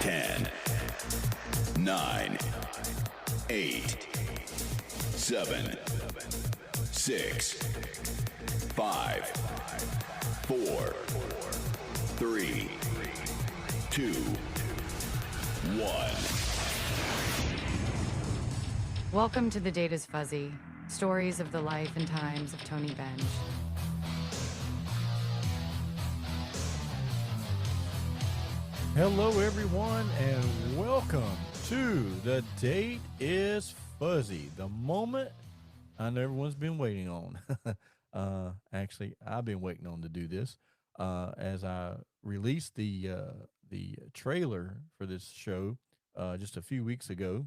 10, 9, 8, 7, 6, 5, 4, 3, 2, 1. Welcome to The Data's Fuzzy, stories of the life and times of Tony Benge. Hello, everyone, and welcome to The Date is Fuzzy, the moment I know everyone's been waiting on. Actually, I've been waiting on to do this as I released the trailer for this show just a few weeks ago.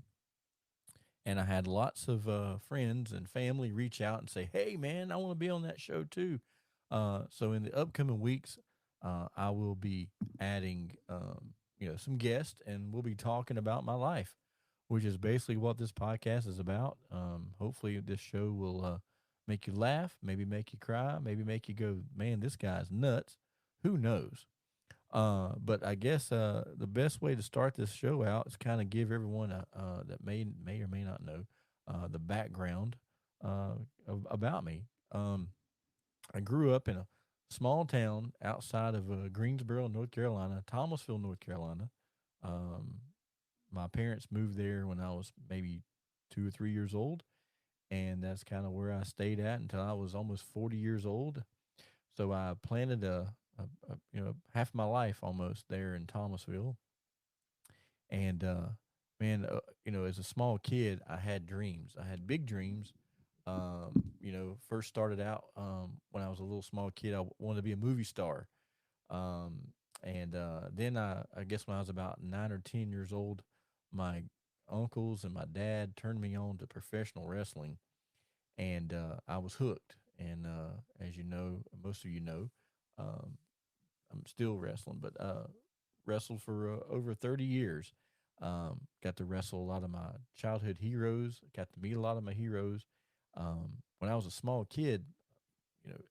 And I had lots of friends and family reach out and say, "Hey, man, I want to be on that show too." So in the upcoming weeks, I will be adding, some guests, and we'll be talking about my life, which is basically what this podcast is about. Hopefully, this show will make you laugh, maybe make you cry, maybe make you go, "Man, this guy's nuts." Who knows? But I guess the best way to start this show out is kind of give everyone that may or may not know the background about me. I grew up in a small town outside of Greensboro, North Carolina, Thomasville, North Carolina. Um, my parents moved there when I was maybe 2 or 3 years old, and that's kind of where I stayed at until I was almost 40 years old. So I planted half my life almost there in Thomasville, and man, as a small kid, I had dreams. I had big dreams. First started out when I was a little small kid. I wanted to be a movie star, and then I guess when I was about 9 or 10 years old, my uncles and my dad turned me on to professional wrestling, and I was hooked. And as you know, most of you know, um, I'm still wrestling, but wrestled for over 30 years. Got to wrestle a lot of my childhood heroes. Got to meet a lot of my heroes. When I was a small kid,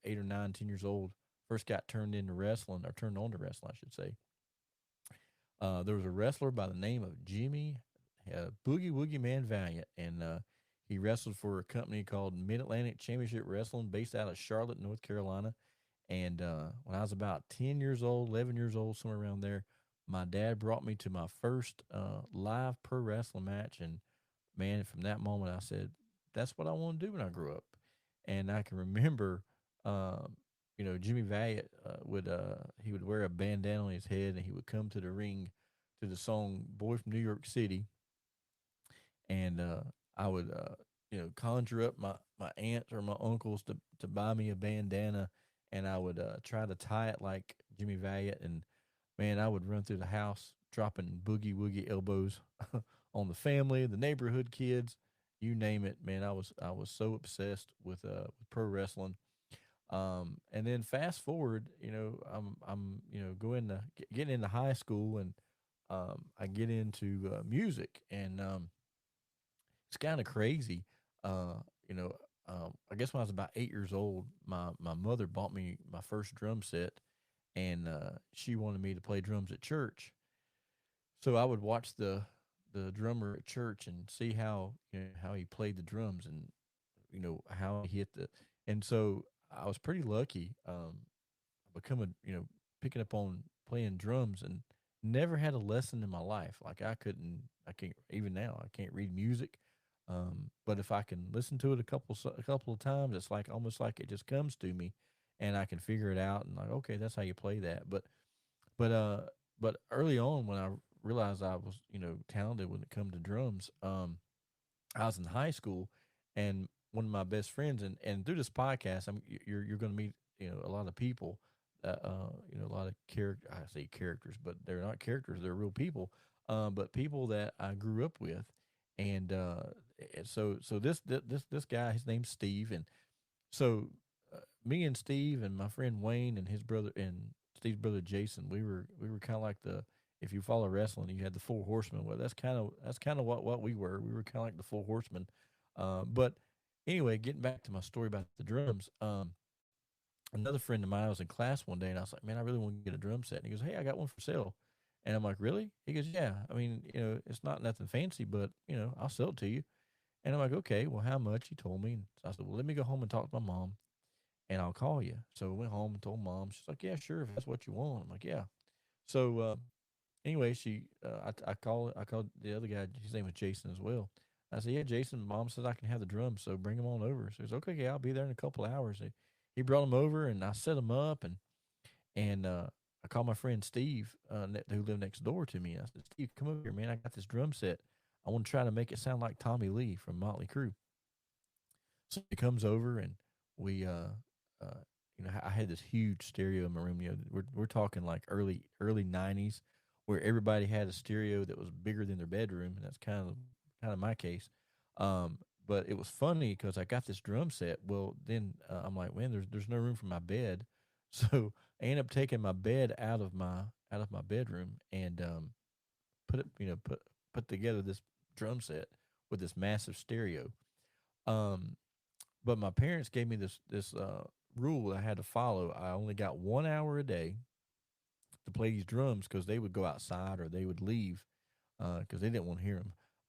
8 or 9, 10 years old, first got turned into wrestling, or turned on to wrestling, I should say. There was a wrestler by the name of Jimmy Boogie Woogie Man Valiant, and he wrestled for a company called Mid Atlantic Championship Wrestling, based out of Charlotte, North Carolina. And when I was about 10 years old, 11 years old, somewhere around there, my dad brought me to my first live pro wrestling match. And man, from that moment, I said, that's what I want to do when I grow up. And I can remember, um, Jimmy Valiant he would wear a bandana on his head, and he would come to the ring to the song "Boy from New York City," and I would conjure up my aunts or my uncles to buy me a bandana, and I would try to tie it like Jimmy Valiant, and man, I would run through the house dropping boogie woogie elbows on the family, the neighborhood kids, you name it. Man, I was so obsessed with pro wrestling. And then fast forward, I'm going to getting into high school, and I get into music, and it's kind of crazy. Uh, I guess when I was about 8 years old, my mother bought me my first drum set, and she wanted me to play drums at church. So I would watch the drummer at church and see how he played the drums, and how he hit the. And so I was pretty lucky. I become a picking up on playing drums, and never had a lesson in my life. Like I can't even now. I can't read music. But if I can listen to it a couple of times, it's like almost like it just comes to me, and I can figure it out. And like, okay, that's how you play that. But uh, but early on, when I realized I was talented when it come to drums, I was in high school, and one of my best friends, and through this podcast, you're going to meet a lot of people that a lot of character. I say characters, but they're not characters; they're real people. But people that I grew up with, and so this guy, his name's Steve, and so me and Steve and my friend Wayne and his brother and Steve's brother Jason, we were kind of like the, if you follow wrestling, you had the four horsemen. Well, that's kind of what we were. We were kind of like the four horsemen. But anyway, getting back to my story about the drums. Another friend of mine, I was in class one day, and I was like, "Man, I really want to get a drum set." And he goes, "Hey, I got one for sale." And I'm like, really? He goes, yeah. I mean, it's not nothing fancy, but I'll sell it to you. And I'm like, okay, well, how much? He told me. And so I said, well, let me go home and talk to my mom, and I'll call you. So I went home and told mom. She's like, yeah, sure, if that's what you want. I'm like, yeah. So anyway, I called the other guy. His name was Jason as well. I said, yeah, Jason. Mom says I can have the drums, so bring them on over. So he's okay. Yeah, I'll be there in a couple of hours. He brought them over, and I set them up, and I called my friend Steve, who lived next door to me. I said, Steve, come over here, man. I got this drum set. I want to try to make it sound like Tommy Lee from Motley Crue. So he comes over, and we, I had this huge stereo in my room. We're talking like early '90s, where everybody had a stereo that was bigger than their bedroom, and that's kind of my case. But it was funny because I got this drum set. Well, then I'm like, man, there's no room for my bed, so I ended up taking my bed out of my bedroom and put it, put together this drum set with this massive stereo. Um, but my parents gave me this rule I had to follow. I only got 1 hour a day to play these drums because they would go outside or they would leave because they didn't want to hear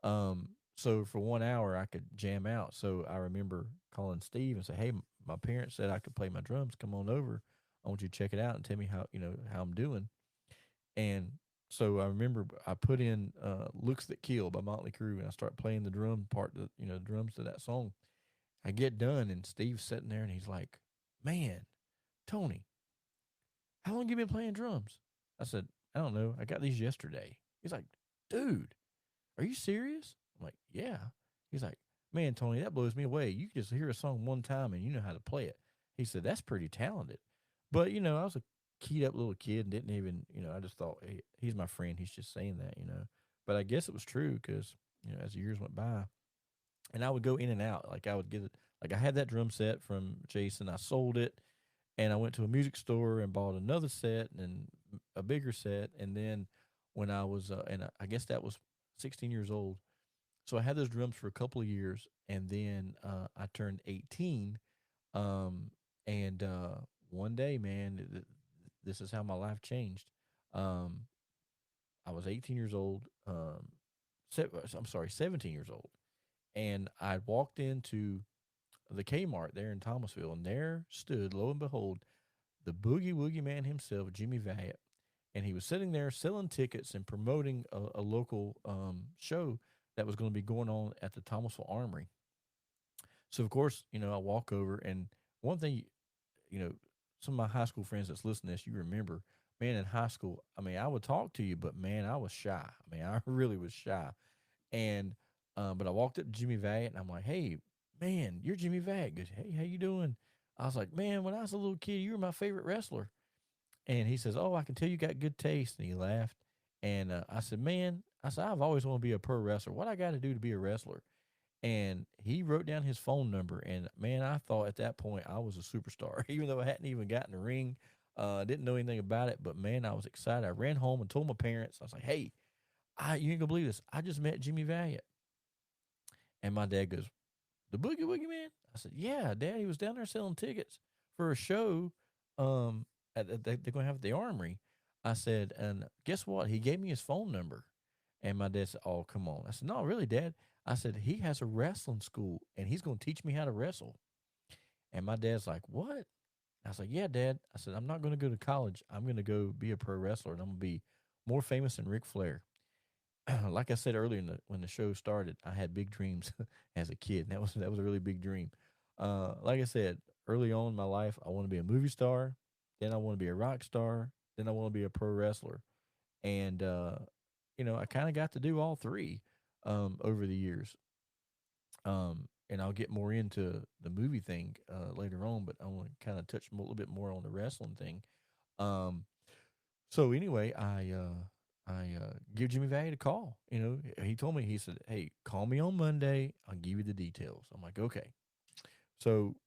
them. So for 1 hour I could jam out. So I remember calling Steve and say, "Hey, my parents said I could play my drums. Come on over. I want you to check it out and tell me how I'm doing." And so I remember I put in "Looks That Kill" by Motley Crue, and I start playing the drum part, the drums to that song. I get done, and Steve's sitting there, and he's like, "Man, Tony, how long you been playing drums?" I said, "I don't know. I got these yesterday." He's like, "Dude, are you serious?" I'm like, "Yeah." He's like, "Man, Tony, that blows me away. You can just hear a song one time and you know how to play it." He said, "That's pretty talented." But, I was a keyed up little kid and didn't even, I just thought, hey, he's my friend. He's just saying that. But I guess it was true because, as the years went by, and I would go in and out. Like I would get it. Like I had that drum set from Jason. I sold it, and I went to a music store and bought another set and a bigger set. And then when I was, and I guess that was 16 years old. So I had those drums for a couple of years, and then I turned 18. Um, and one day, man, this is how my life changed. Um, I was 18 years old. I'm sorry, 17 years old, and I walked into the Kmart there in Thomasville, and there stood, lo and behold, the Boogie Woogie Man himself, Jimmy Valiant, and he was sitting there selling tickets and promoting a local show that was going to be going on at the Thomasville Armory. So of course, I walk over, and one thing, you know, some of my high school friends that's listening to this, you remember, man, in high school, I mean, I would talk to you, but man, I was shy. I mean, I really was shy. And but I walked up to Jimmy Valiant, and I'm like, "Hey, man, you're Jimmy Valiant." He goes, "Hey, how you doing?" I was like, "Man, when I was a little kid, you were my favorite wrestler." And he says, "Oh, I can tell you got good taste." And he laughed. And I said, "Man," I said, "I've always wanted to be a pro wrestler. What I got to do to be a wrestler?" And he wrote down his phone number. And man, I thought at that point I was a superstar, even though I hadn't even gotten the ring. Didn't know anything about it, but man, I was excited. I ran home and told my parents. I was like, "Hey, you ain't gonna believe this. I just met Jimmy Valiant." And my dad goes, "The Boogie Woogie Man?" I said, "Yeah, Dad. He was down there selling tickets for a show. They're going to have at the Armory." I said, "And guess what? He gave me his phone number." And my dad said, "Oh, come on." I said, "No, really, Dad." I said, "He has a wrestling school, and he's going to teach me how to wrestle." And my dad's like, "What?" I was like, "Yeah, Dad." I said, "I'm not going to go to college. I'm going to go be a pro wrestler, and I'm going to be more famous than Ric Flair." Like I said earlier when the show started, I had big dreams as a kid. And that was a really big dream. Like I said early on in my life, I want to be a movie star, then I want to be a rock star, then I want to be a pro wrestler, and I kind of got to do all three over the years. And I'll get more into the movie thing later on, but I want to kind of touch a little bit more on the wrestling thing. Um, so anyway, I give Jimmy Valley a call. He told me, he said, "Hey, call me on Monday. I'll give you the details." I'm like, "Okay." So,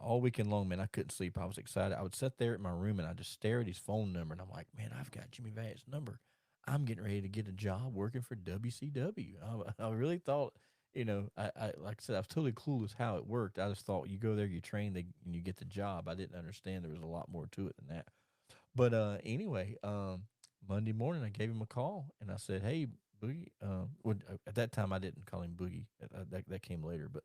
all weekend long, man, I couldn't sleep. I was excited. I would sit there in my room and I just stare at his phone number, and I'm like, "Man, I've got Jimmy Valley's number. I'm getting ready to get a job working for WCW." I really thought, like I said, I was totally clueless how it worked. I just thought you go there, you train, and you get the job. I didn't understand there was a lot more to it than that. But anyway, Monday morning, I gave him a call and I said, "Hey, Boogie." At that time, I didn't call him Boogie. That came later. But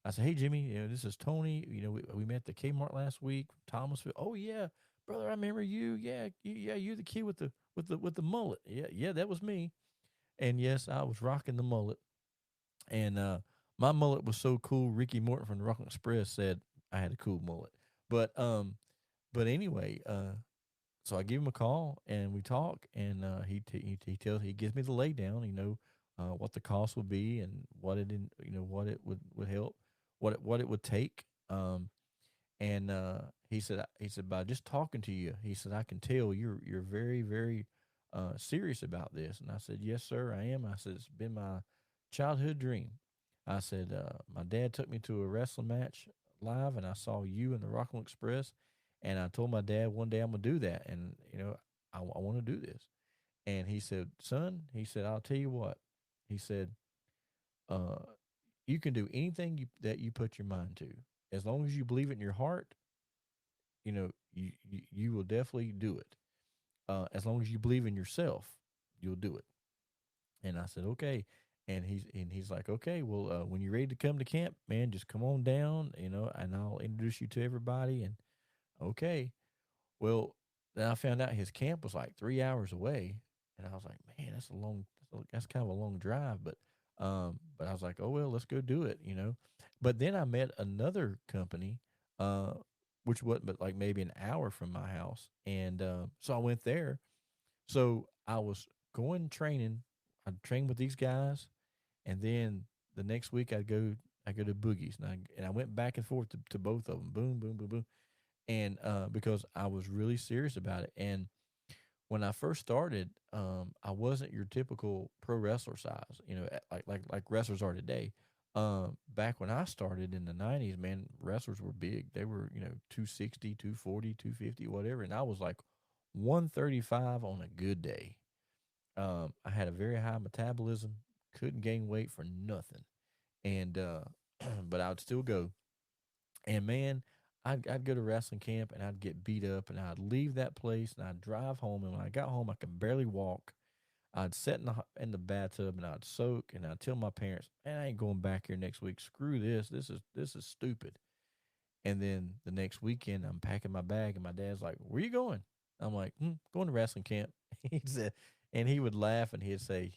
I said, "Hey, Jimmy, this is Tony. We met at the Kmart last week, Thomasville. Oh yeah, brother, I remember you. Yeah, you're the kid with the mullet. Yeah, yeah, that was me. And yes, I was rocking the mullet. And my mullet was so cool. Ricky Morton from the Rock Express said I had a cool mullet. But but anyway, so I give him a call and we talk, and he gives me the laydown, what the cost would be and what it would help, what it would take. And he said by just talking to you, he said I can tell you're very very serious about this. And I said yes sir I am. I said it's been my childhood dream. I said my dad took me to a wrestling match live, and I saw you in the Rockland Express, and I told my dad one day I'm gonna do that, and I want to do this. And he said, son, he said I'll tell you what. He said, uh, you can do anything that you put your mind to, as long as you believe it in your heart. You will definitely do it. As long as you believe in yourself, you'll do it. And I said, okay. And he's like, okay, well, when you're ready to come to camp, man, just come on down, and I'll introduce you to everybody. And okay, well, then I found out his camp was like 3 hours away, and I was like, man, that's kind of a long drive. But I was like, oh well, let's go do it. But then I met another company, uh, which wasn't but like maybe an hour from my house, and so I went there. So I was going training. I'd train with these guys, and then the next week I go to Boogies, and I went back and forth to both of them. Boom, boom, boom, boom. And because I was really serious about it. And when I first started, I wasn't your typical pro wrestler size, like wrestlers are today. Back when I started in the 90s, man, wrestlers were big. They were, 260, 240, 250, whatever. And I was like 135 on a good day. I had a very high metabolism, couldn't gain weight for nothing. And, but I would still go. And man, I'd go to wrestling camp and I'd get beat up, and I'd leave that place and I'd drive home. And when I got home, I could barely walk. I'd sit in the bathtub and I'd soak, and I'd tell my parents, "Man, I ain't going back here next week. Screw this. This is stupid." And then the next weekend, I'm packing my bag, and my dad's like, "Where you going?" I'm like, "Going to wrestling camp." He said, and he would laugh and he'd say,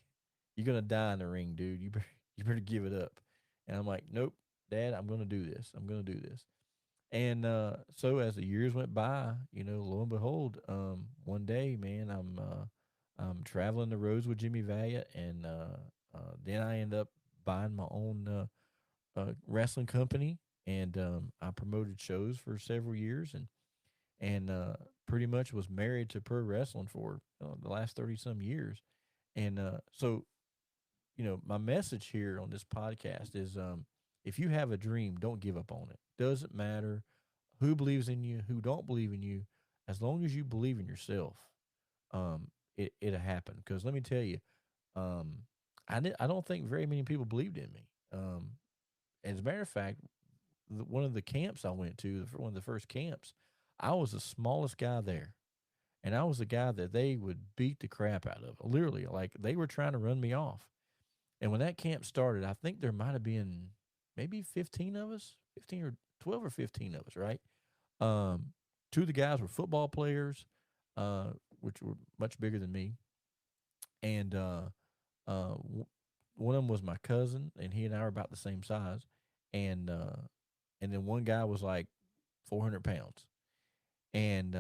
"You're gonna die in the ring, dude. You better give it up." And I'm like, "Nope, Dad. I'm gonna do this. I'm gonna do this." And so as the years went by, lo and behold, one day, man, I'm traveling the roads with Jimmy Valiant, and then I end up buying my own wrestling company, and I promoted shows for several years, and pretty much was married to pro wrestling for the last 30 some years. And so my message here on this podcast is, if you have a dream, don't give up on it. Doesn't matter who believes in you, who don't believe in you, as long as you believe in yourself, it'll happen. Because let me tell you, um, I don't think very many people believed in me. As a matter of fact, one of the camps I went to, one of the first camps, I was the smallest guy there. And I was the guy that they would beat the crap out of. Literally, like they were trying to run me off. And when that camp started, I think there might have been maybe 15 of us, 15 or 12 or 15 of us, right? Um, Two of the guys were football players, uh, which were much bigger than me. And one of them was my cousin, and he and I were about the same size. And and then one guy was like 400 pounds. And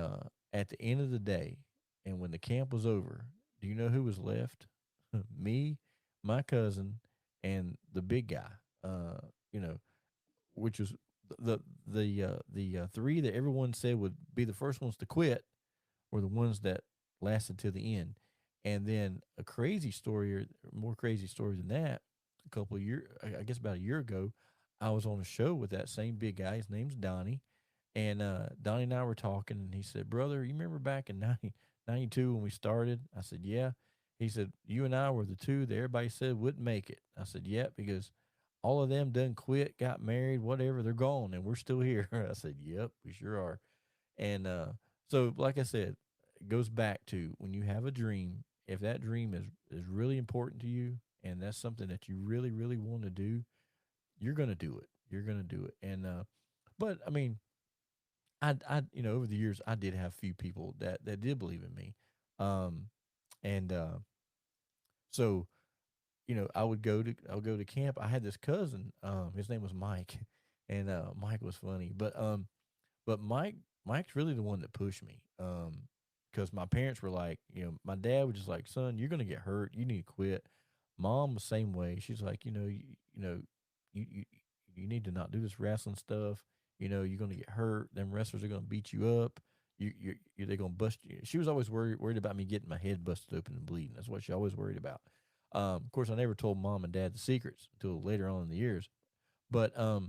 at the end of the day, and when the camp was over, do you know who was left? Me, my cousin, and the big guy. Uh, you know, which was the three that everyone said would be the first ones to quit were the ones that lasted to the end. And then a crazy story, or more crazy story than that, a couple of years, I guess about a year ago, I was on a show with that same big guy. His name's Donnie. And Donnie and I were talking, and he said, "Brother, you remember back in 92 when we started?" I said, "Yeah." He said, "You and I were the two that everybody said wouldn't make it." I said, "Yeah, because all of them done quit, got married, whatever, they're gone, and we're still here." I said, "Yep, we sure are." And so, like I said, it goes back to when you have a dream, if that dream is really important to you and that's something that you really, really want to do, you're going to do it. You're going to do it. But I mean, over the years, I did have a few people that did believe in me. Um, and, so, I would go to camp. I had this cousin, his name was Mike, and, Mike was funny, but Mike's really the one that pushed me. Because my parents were like, my dad was just like, son, you're gonna get hurt. You need to quit. Mom was the same way. She's like, you you you need to not do this wrestling stuff. You're gonna get hurt. Them wrestlers are gonna beat you up. They're gonna bust you. She was always worried about me getting my head busted open and bleeding. That's what she always worried about. Of course, I never told mom and dad the secrets until later on in the years. But at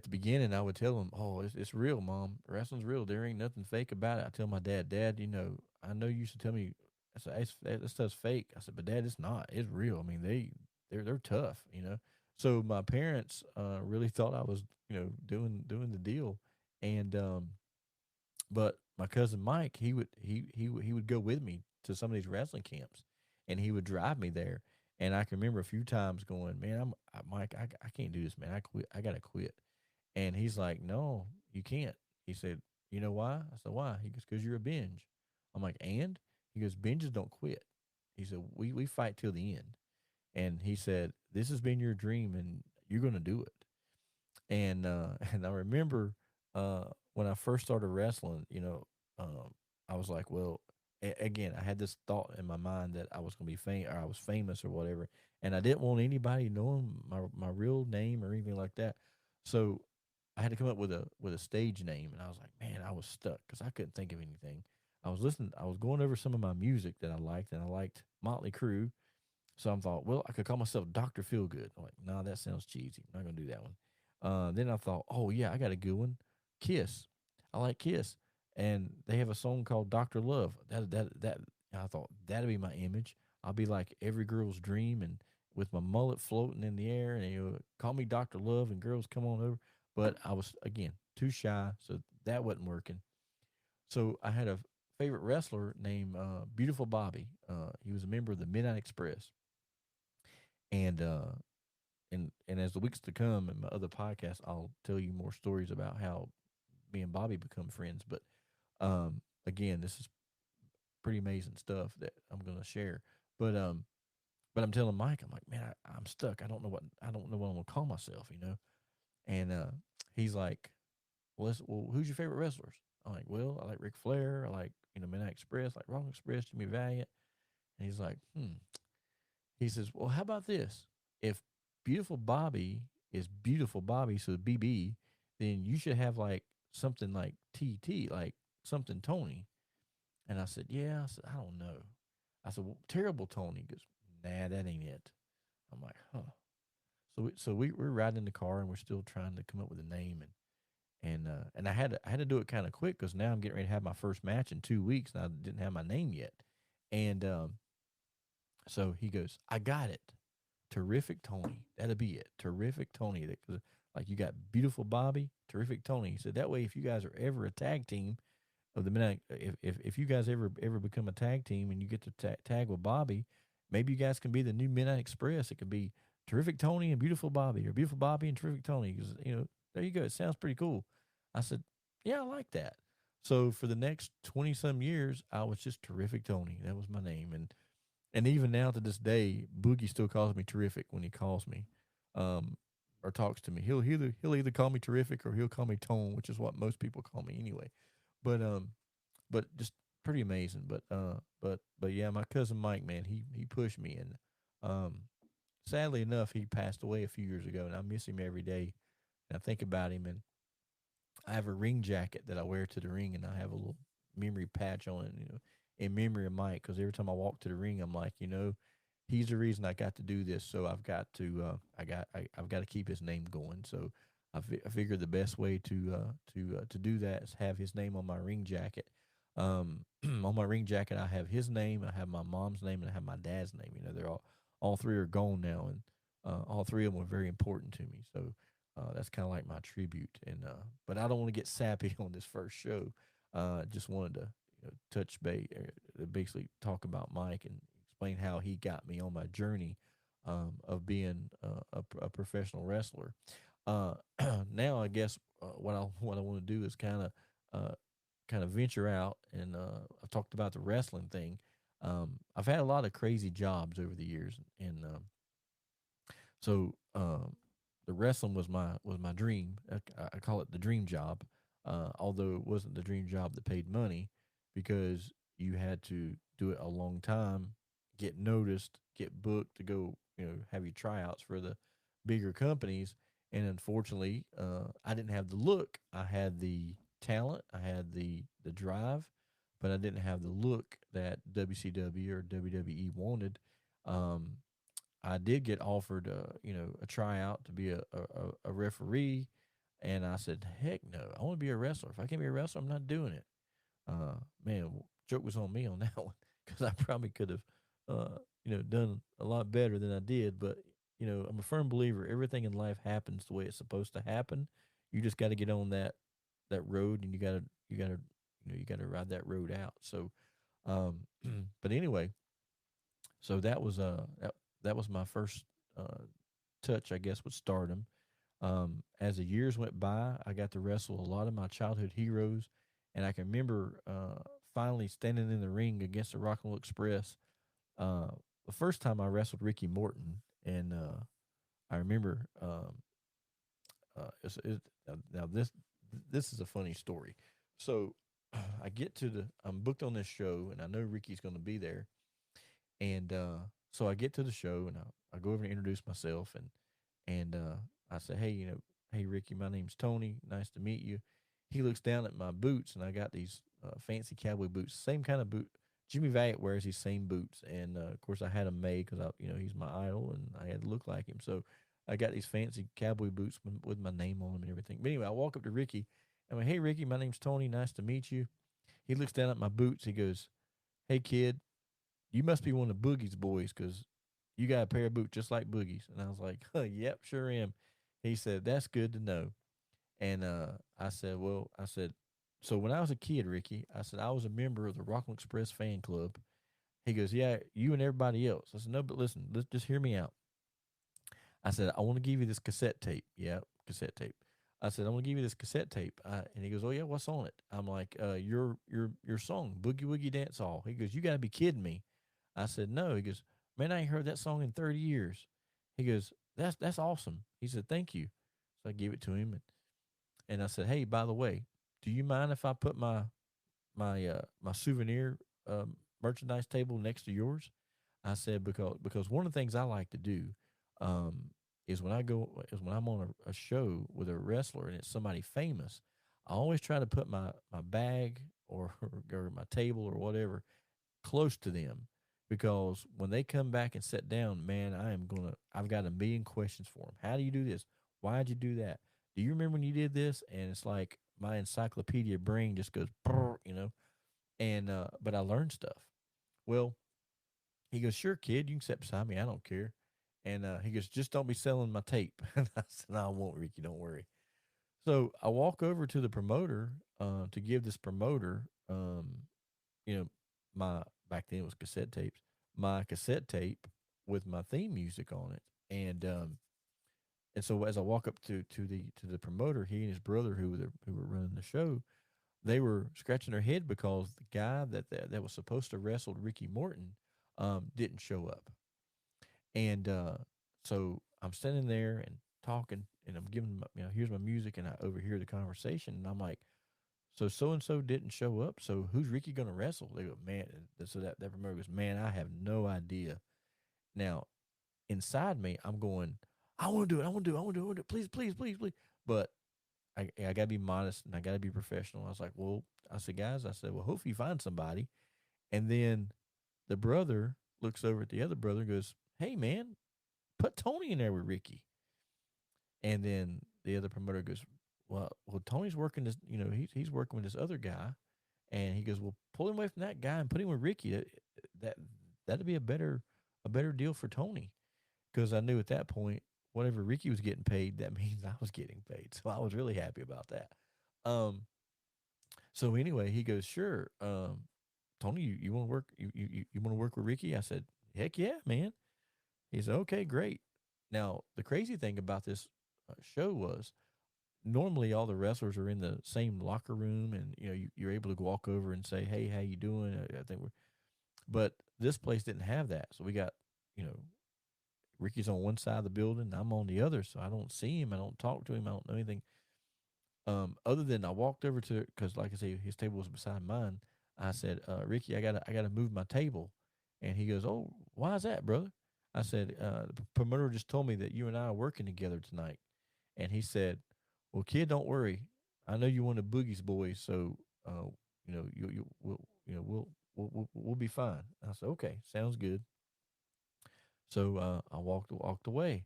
the beginning, I would tell them, "Oh, it's real, Mom. Wrestling's real. There ain't nothing fake about it." I tell my dad, "Dad, I know you used to tell me, I said, that stuff's fake." I said, "But Dad, it's not. It's real. I mean, they're tough." So my parents really thought I was, doing the deal, and but my cousin Mike, he would go with me to some of these wrestling camps, and he would drive me there. And I can remember a few times going, "Man, Mike, I can't do this, man. I quit. I gotta quit." And he's like, "No, you can't." He said, "You know why?" I said, "Why?" He goes, "Because you're a binge." I'm like, "And?" He goes, "Binges don't quit." He said, "We fight till the end." And he said, "This has been your dream, and you're gonna do it." And I remember when I first started wrestling, I was like, well, again, I had this thought in my mind that I was going to be or I was famous or whatever, and I didn't want anybody knowing my real name or anything like that. So I had to come up with a stage name, and I was like, man, I was stuck because I couldn't think of anything. I was going over some of my music that I liked, and I liked Motley Crue. So I thought, well, I could call myself Dr. Feelgood. I'm like, no, that sounds cheesy. I'm not gonna do that one. Then I thought, oh yeah, I got a good one. Kiss. I like Kiss, and they have a song called Doctor Love. That. I thought that'd be my image. I'll be like every girl's dream, and with my mullet floating in the air, and call me Doctor Love, and girls come on over. But I was again too shy, so that wasn't working. So I had a favorite wrestler named Beautiful Bobby. He was a member of the Midnight Express, and as the weeks to come in my other podcast, I'll tell you more stories about how me and Bobby become friends. But again, this is pretty amazing stuff that I'm going to share. But but I'm telling Mike, I'm like, man, I'm stuck. I don't know what I'm going to call myself, And he's like, well, who's your favorite wrestlers? I'm like, well, I like Ric Flair. I like Midnight Express, like Rock Express, Jimmy Valiant. And he's like, He says, well, how about this? If Beautiful Bobby is Beautiful Bobby, so BB, then you should have like something like TT, like something Tony. And I said, yeah. I said, I don't know. I said, well, Terrible Tony. He goes, nah, that ain't it. I'm like, huh. We're riding in the car and we're still trying to come up with a name and I had to do it kind of quick because now I'm getting ready to have my first match in 2 weeks and I didn't have my name yet. And so he goes, I got it. Terrific Tony. That'll be it. Terrific Tony. Like you got Beautiful Bobby, Terrific Tony. He said that way, if you guys are ever a tag team of the midnight, if you guys ever become a tag team and you get to tag with Bobby, maybe you guys can be the new Midnight Express. It could be Terrific Tony and Beautiful Bobby, or Beautiful Bobby and Terrific Tony. Because there you go. It sounds pretty cool. I said, yeah, I like that. So for the next 20 some years, I was just Terrific Tony. That was my name, and even now to this day, Boogie still calls me terrific when he calls me, or talks to me. He'll either call me terrific or he'll call me Tone, which is what most people call me anyway. But just pretty amazing. But yeah, my cousin Mike, man, he pushed me, and um, sadly enough, he passed away a few years ago, and I miss him every day. And I think about him, and I have a ring jacket that I wear to the ring, and I have a little memory patch on it, in memory of Mike. Because every time I walk to the ring, I'm like, he's the reason I got to do this. So I've got to, I've got to keep his name going. So I figured the best way to do that is have his name on my ring jacket. On my ring jacket, I have his name, I have my mom's name, and I have my dad's name. They're all three are gone now, and all three of them were very important to me. So that's kind of like my tribute. But I don't want to get sappy on this first show. Just wanted to touch base, basically talk about Mike and explain how he got me on my journey of being a professional wrestler. Uh, Now, I guess what I want to do is uh, kind of venture out, and I've talked about the wrestling thing. I've had a lot of crazy jobs over the years, and so the wrestling was my dream. I call it the dream job, although it wasn't the dream job that paid money, because you had to do it a long time, get noticed, get booked to go, have your tryouts for the bigger companies. And unfortunately, I didn't have the look. I had the talent, I had the drive, but I didn't have the look that WCW or WWE wanted. Um, I did get offered, a tryout to be a referee, and I said, "Heck no! I want to be a wrestler. If I can't be a wrestler, I'm not doing it." Man, joke was on me on that one, because I probably could have, done a lot better than I did. But I'm a firm believer everything in life happens the way it's supposed to happen. You just got to get on that road, and you gotta ride that road out. So, but anyway, so that was my first uh, touch, I guess, with stardom. As the years went by, I got to wrestle a lot of my childhood heroes, and I can remember finally standing in the ring against the Rock and Roll Express. Uh, the first time I wrestled Ricky Morton, and I remember now this is a funny story. So I'm booked on this show, and I know Ricky's going to be there, and so I get to the show, and I go over and introduce myself, and I say, hey, hey Ricky, my name's Tony. Nice to meet you. He looks down at my boots, and I got these fancy cowboy boots, same kind of boot. Jimmy Valiant wears these same boots, and of course I had them made because he's my idol, and I had to look like him. So I got these fancy cowboy boots with my name on them and everything. But anyway, I walk up to Ricky. I'm like, hey Ricky, my name's Tony. Nice to meet you. He looks down at my boots. He goes, hey kid, you must be one of Boogie's boys, because you got a pair of boots just like Boogie's. And I was like, yep, sure am. He said, that's good to know. And I said, so when I was a kid, Ricky, I said, I was a member of the Rockland Express fan club. He goes, yeah, you and everybody else. I said, no, but listen, let's just hear me out. I said, I want to give you this cassette tape. Yeah, cassette tape. I said, I want to give you this cassette tape. And he goes, oh yeah, what's on it? I'm like, your song, Boogie Woogie Dance Hall. He goes, you got to be kidding me. I said, no. He goes, man, I ain't heard that song in 30 years. He goes, that's awesome. He said, thank you. So I gave it to him, and I said, hey, by the way, do you mind if I put my souvenir merchandise table next to yours? I said, because one of the things I like to do um, is when I'm on a show with a wrestler and it's somebody famous, I always try to put my bag or my table or whatever close to them, because when they come back and sit down, man, I've got a million questions for them. How do you do this? Why'd you do that? Do you remember when you did this? And it's like my encyclopedia brain just goes, and but I learned stuff. Well, he goes, sure, kid, you can sit beside me. I don't care. And he goes, just don't be selling my tape. And I said, no, I won't, Ricky. Don't worry. So I walk over to the promoter to give this promoter, you know, my back then it was cassette tapes, my cassette tape with my theme music on it, and so as I walk up to the promoter, he and his brother who were running the show, they were scratching their head because the guy that was supposed to wrestle Ricky Morton didn't show up, and so I'm standing there and talking, and I'm giving here's my music, and I overhear the conversation, and I'm like, so and so didn't show up. So who's Ricky gonna wrestle? They go, man. So that promoter goes, man, I have no idea. Now inside me, I'm going, I want to do it. I want to do it. I want to do it. I want to do it. Please, please, please, please. But I gotta be modest and I gotta be professional. I was like, well, I said, guys, I said, well, hopefully you find somebody. And then the brother looks over at the other brother and goes, hey man, put Tony in there with Ricky. And then the other promoter goes, well, Tony's working this, he's working with this other guy, and he goes, well, pull him away from that guy and put him with Ricky. That that'd be a better deal for Tony, because I knew at that point whatever Ricky was getting paid, that means I was getting paid. So I was really happy about that. Um, So anyway, he goes, sure. Tony, you want to work? You want to work with Ricky? I said, heck yeah, man. He said, okay, great. Now the crazy thing about this show was normally all the wrestlers are in the same locker room, and you're able to walk over and say, hey, how you doing? I think we're, but this place didn't have that, so we got you know Ricky's on one side of the building, I'm on the other, so I don't see him, I don't talk to him, I don't know anything. Other than I walked over to, because like I say, his table was beside mine. I said, Ricky, I gotta move my table, and he goes, oh, why is that, brother? I said, the promoter just told me that you and I are working together tonight, and he said, well, kid, don't worry, I know you one of Boogie's boys, so you will we'll be fine. I said, okay, sounds good. So I walked away,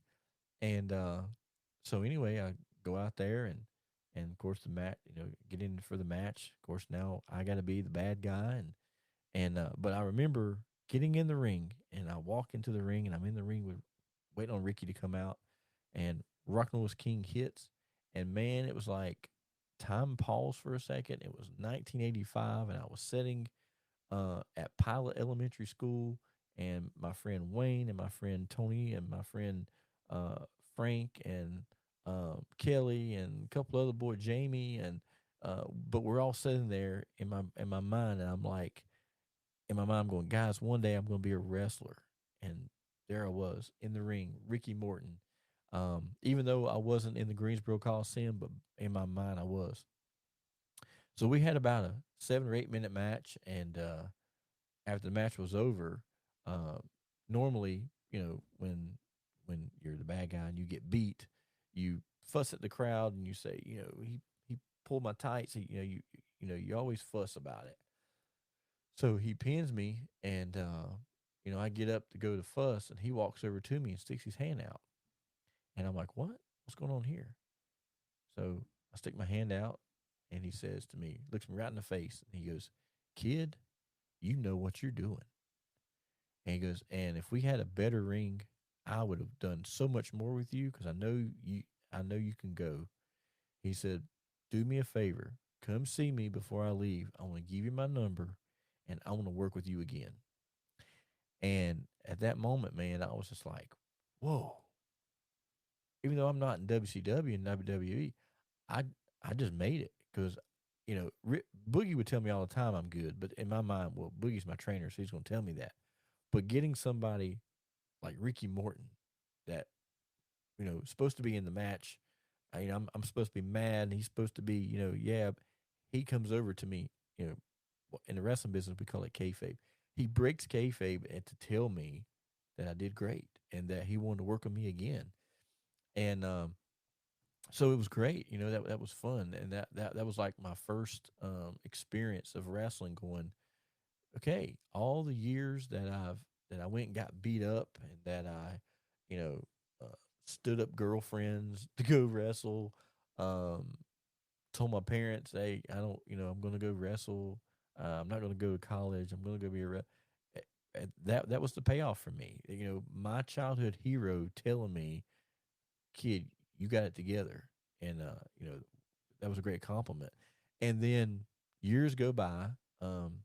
and so anyway, I go out there, and of course the match, get in for the match. Of course, now I got to be the bad guy, and but I remember getting in the ring, and I walk into the ring, and I'm in the ring with waiting on Ricky to come out, and Rocknose King hits, and man, it was like time paused for a second. It was 1985, and I was sitting at Pilot Elementary School, and my friend Wayne and my friend Tony and my friend uh, Frank and Kelly and a couple other boys, Jamie, and but we're all sitting there in my mind, and I'm like, in my mind, I'm going, guys, one day I'm going to be a wrestler, and there I was in the ring, Ricky Morton. Even though I wasn't in the Greensboro Coliseum, but in my mind I was. So we had about a 7 or 8 minute match, and after the match was over, uh, normally, when you're the bad guy and you get beat, you fuss at the crowd and you say, he pulled my tights. You always fuss about it. So he pins me, and I get up to go to fuss, and he walks over to me and sticks his hand out, and I'm like, what? What's going on here? So I stick my hand out, and he says to me, looks me right in the face, and he goes, kid, you know what you're doing. And he goes, and if we had a better ring, I would have done so much more with you because I know you can go. He said, do me a favor, come see me before I leave. I want to give you my number, and I want to work with you again. And at that moment, man, I was just like, whoa. Even though I'm not in WCW and WWE, I I just made it because Boogie would tell me all the time I'm good, but in my mind, well, Boogie's my trainer, so he's going to tell me that. But getting somebody like Ricky Morton that supposed to be in the match. I'm supposed to be mad, and he's supposed to be yeah. He comes over to me, you know, in the wrestling business we call it kayfabe. He breaks kayfabe and to tell me that I did great and that he wanted to work with me again, and so it was great. That was fun, and that was like my first experience of wrestling. Going okay, all the years that I went and got beat up, and that I, you know, uh, stood up girlfriends to go wrestle. Um, Told my parents, "Hey, I don't, I'm going to go wrestle. I'm not going to go to college. I'm going to go be a." That was the payoff for me. My childhood hero telling me, "Kid, you got it together," and that was a great compliment. And then years go by. Um,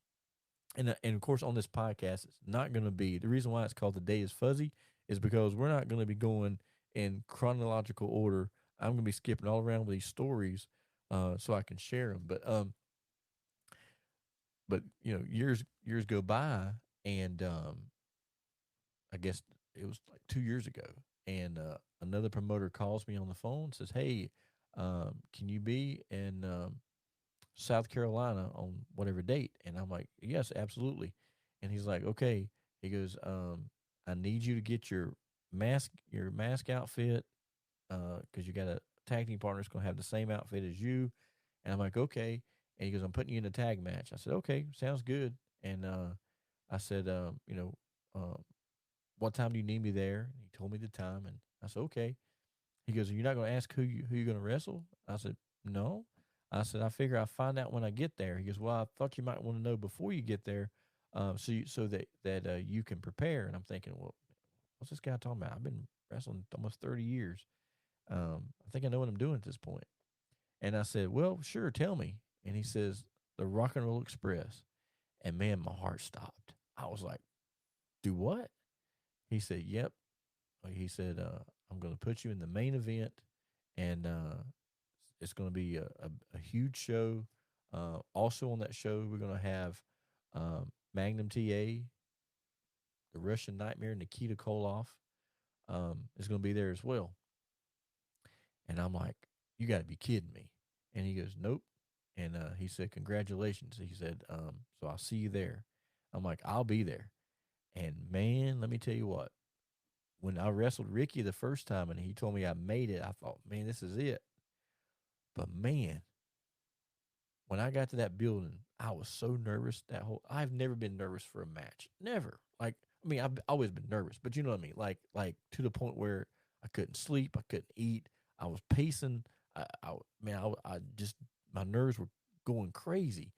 and of course on this podcast it's not going to be, the reason why it's called The Day is Fuzzy is because we're not going to be going in chronological order. I'm going to be skipping all around with these stories so I can share them, but years go by, and I guess it was like 2 years ago, and another promoter calls me on the phone and says, hey, can you be in South Carolina on whatever date? And I'm like, yes, absolutely. And he's like, okay. He goes, I need you to get your mask outfit, because you got a tag team partner that's gonna have the same outfit as you. And I'm like, okay. And he goes, I'm putting you in a tag match. I said, okay, sounds good. And I said, what time do you need me there? And he told me the time, and I said, okay. He goes, you're not going to ask who you're going to wrestle? I said, no. I said, I figure I'll find out when I get there. He goes, well, I thought you might want to know before you get there, so that you can prepare. And I'm thinking, well, what's this guy talking about? I've been wrestling almost 30 years. I think I know what I'm doing at this point. And I said, well, sure, tell me. And he says, the Rock and Roll Express. And man, my heart stopped. I was like, do what? He said, yep. He said, I'm going to put you in the main event, and it's going to be a huge show. Also on that show, we're going to have Magnum TA, the Russian Nightmare, Nikita Koloff is going to be there as well. And I'm like, you got to be kidding me. And he goes, nope. And he said, congratulations. He said, so I'll see you there. I'm like, I'll be there. And man, let me tell you what, when I wrestled Ricky the first time and he told me I made it, I thought, man, this is it. But man, when I got to that building, I was so nervous. I've never been nervous for a match. Never. Like, I mean, I've always been nervous, but you know what I mean? Like to the point where I couldn't sleep, I couldn't eat, I was pacing. I just, my nerves were going crazy.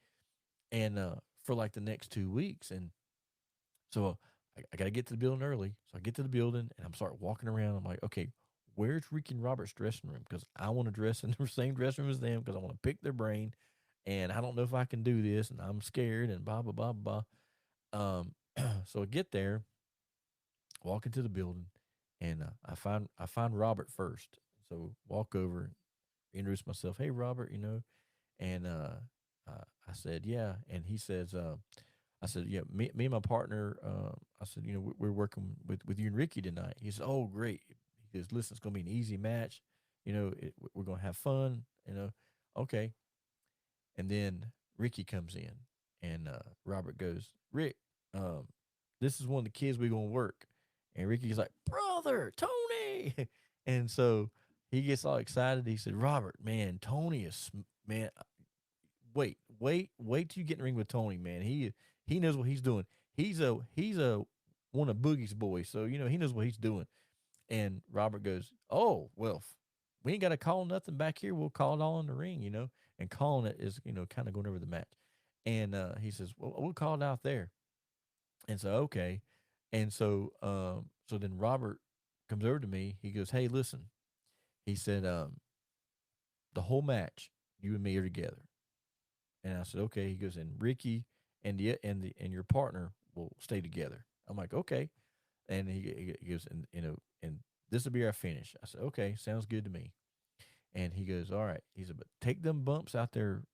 And for like the next 2 weeks. And so I got to get to the building early. So I get to the building and I'm start walking around. I'm like, okay, where's Ricky and Robert's dressing room? Because I want to dress in the same dressing room as them because I want to pick their brain. And I don't know if I can do this. And I'm scared and blah, blah, blah, blah. So I get there, walk into the building, and I find Robert first. So walk over, introduce myself. Hey, Robert, and I said, yeah. And he says, I said, yeah, me and my partner, I said, we're working with you and Ricky tonight. He said, oh, great. He goes, listen, it's going to be an easy match. We're going to have fun, Okay. And then Ricky comes in and Robert goes, Rick, um, this is one of the kids we're going to work. And Ricky's like, brother, Tony. And so he gets all excited. He said, Robert, man, Tony is, man, wait till you get in the ring with Tony, man. He knows what he's doing. He's a one of Boogie's boys, so he knows what he's doing. And Robert goes, "Oh well, we ain't got to call nothing back here. We'll call it all in the ring, And calling it is kind of going over the match. And he says, "Well, we'll call it out there." And so okay, and so then Robert comes over to me. He goes, "Hey, listen," he said, "The whole match, you and me are together." And I said, okay. He goes, and Ricky and your partner will stay together. I'm like, okay. And he goes, and this will be our finish. I said, okay, sounds good to me. And he goes, all right. He said, but take them bumps out there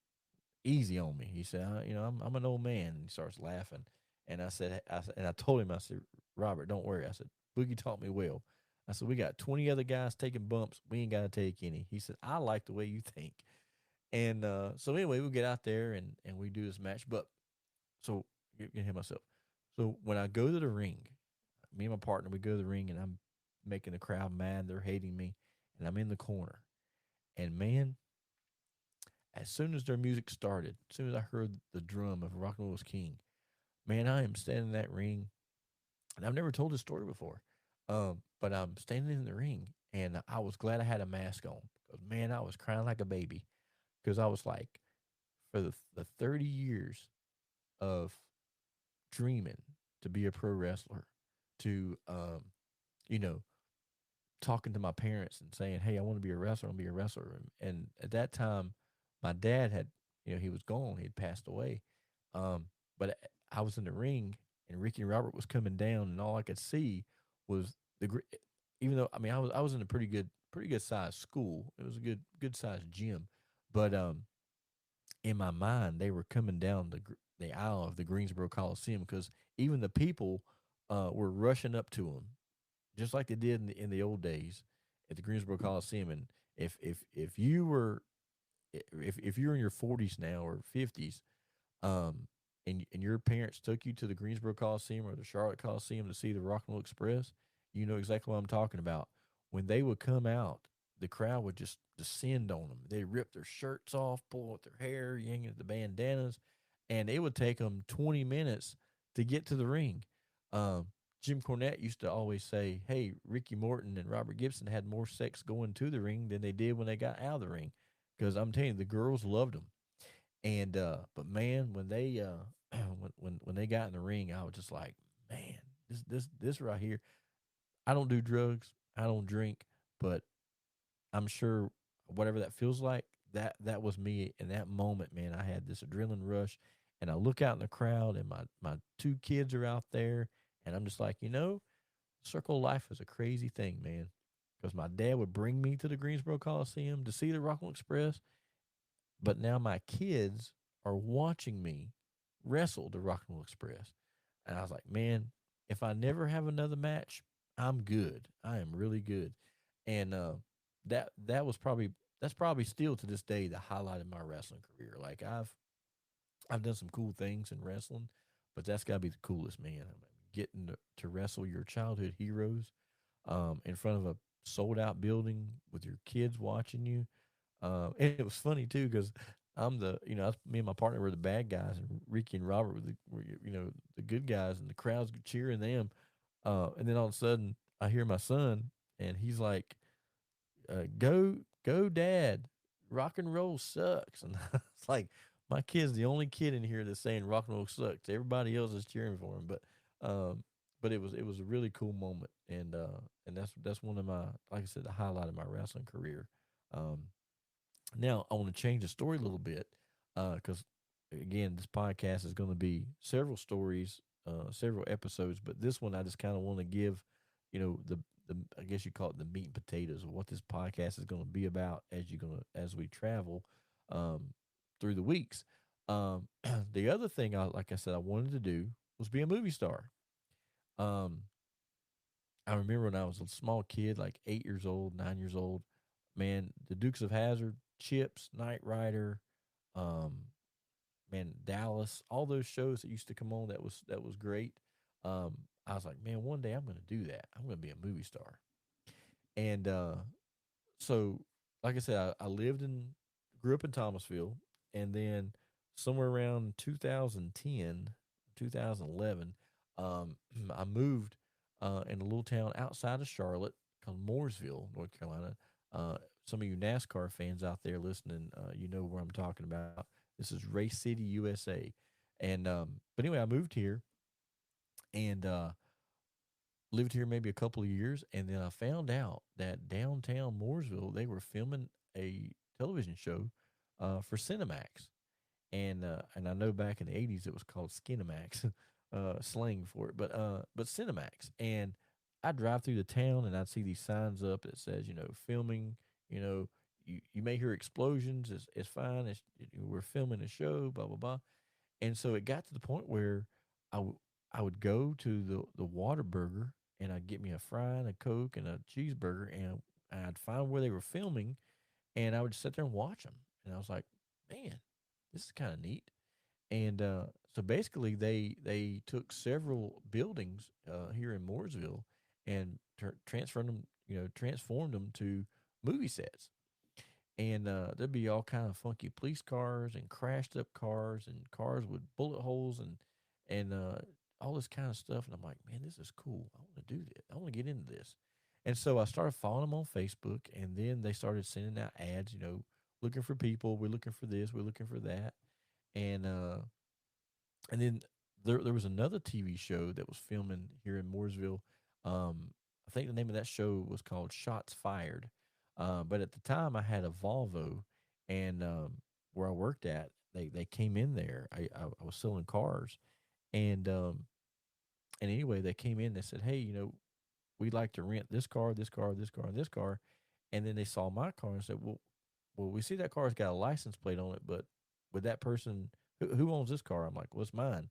easy on me. He said, I'm an old man. And he starts laughing. And I told him, I said, Robert, don't worry. I said, Boogie taught me well. I said, we got 20 other guys taking bumps. We ain't got to take any. He said, I like the way you think. And so anyway, we get out there and we do this match. But so you can hear myself. So when I go to the ring, me and my partner, we go to the ring and I'm making the crowd mad. They're hating me. And I'm in the corner. And man, as soon as their music started, as soon as I heard the drum of Rock and Roll's King, man, I am standing in that ring. And I've never told this story before. But I'm standing in the ring and I was glad I had a mask on. Because man, I was crying like a baby. Because I was like, for the 30 years of dreaming to be a pro wrestler, to you know, talking to my parents and saying, "Hey, I want to be a wrestler. I want to be a wrestler." And at that time, my dad had, he was gone. He had passed away. But I was in the ring, and Ricky and Robert was coming down, and all I could see was even though I was in a pretty good sized school. It was a good sized gym, but in my mind, they were coming down the aisle of the Greensboro Coliseum because even the people were rushing up to them, just like they did in the old days at the Greensboro Coliseum. And if you were if you're in your 40s now or 50s, and your parents took you to the Greensboro Coliseum or the Charlotte Coliseum to see the Rock and Roll Express, you know exactly what I'm talking about. When they would come out, the crowd would just descend on them. They rip their shirts off, pull out their hair, yanking at the bandanas, and it would take them 20 minutes to get to the ring. Jim Cornette used to always say, "Hey, Ricky Morton and Robert Gibson had more sex going to the ring than they did when they got out of the ring," because I'm telling you, the girls loved them. And but man, when they when they got in the ring, I was just like, man, this right here. I don't do drugs, I don't drink, but I'm sure whatever that feels like, that was me in that moment, man. I had this adrenaline rush, and I look out in the crowd, and my two kids are out there, and I'm just like, Circle of Life is a crazy thing, man. Because my dad would bring me to the Greensboro Coliseum to see the Rockland Express, but now my kids are watching me wrestle the Rockland Express, and I was like, man, if I never have another match, I'm good. I am really good, and that was probably that's probably still to this day the highlight of my wrestling career. Like I've done some cool things in wrestling, but that's got to be the coolest, man. I mean, getting to wrestle your childhood heroes in front of a sold out building with your kids watching you. And it was funny too because I'm me and my partner were the bad guys, and Ricky and Robert were the good guys, and the crowd's cheering them. And then all of a sudden, I hear my son, and he's like, "Go, Dad! Rock and roll sucks." And it's like my kid's the only kid in here that's saying rock and roll sucks. Everybody else is cheering for him, um, but it was a really cool moment, and that's one of my, like I said, the highlight of my wrestling career. Um, Now I want to change the story a little bit because again, this podcast is going to be several stories, several episodes, but this one I just kind of want to give, the I guess you call it the meat and potatoes of what this podcast is going to be about as we travel um, through the weeks. The other thing like I said, I wanted to do was be a movie star. Um, I remember when I was a small kid, like 8 years old, 9 years old, man, the Dukes of Hazard, Chips, Knight Rider, um, man, Dallas, all those shows that used to come on that was great. I was like, man, one day I'm going to do that. I'm going to be a movie star. And so, like I said, I grew up in Thomasville, and then somewhere around 2010, 2011, I moved in a little town outside of Charlotte called Mooresville, North Carolina. Some of you NASCAR fans out there listening, you know where I'm talking about. This is Race City, USA. And but anyway, I moved here, and lived here maybe a couple of years, and then I found out that downtown Mooresville they were filming a television show for Cinemax, and I know back in the '80s it was called Skinemax, slang for it, but Cinemax, and I'd drive through the town and I'd see these signs up that says filming, you know. You may hear explosions. It's fine. We're filming a show. Blah blah blah. And so it got to the point where I would go to the Waterburger, and I'd get me a fry and a Coke and a cheeseburger, and I'd find where they were filming, and I would sit there and watch them. And I was like, man, this is kind of neat. And so basically, they took several buildings here in Mooresville and transformed them to movie sets, and there'd be all kind of funky police cars and crashed up cars and cars with bullet holes and all this kind of stuff. And I'm like, man, this is cool. I want to do this. I want to get into this. And so I started following them on Facebook, and then they started sending out ads, looking for people. We're looking for this. We're looking for that. And then there was another TV show that was filming here in Mooresville. I think the name of that show was called Shots Fired. But at the time, I had a Volvo, and where I worked at, they came in there. I was selling cars, and and anyway, they came in. They said, "Hey, we'd like to rent this car, this car, this car, and this car." And then they saw my car and said, "Well, we see that car's got a license plate on it, but with that person, who owns this car?" I'm like, "Well, it's mine."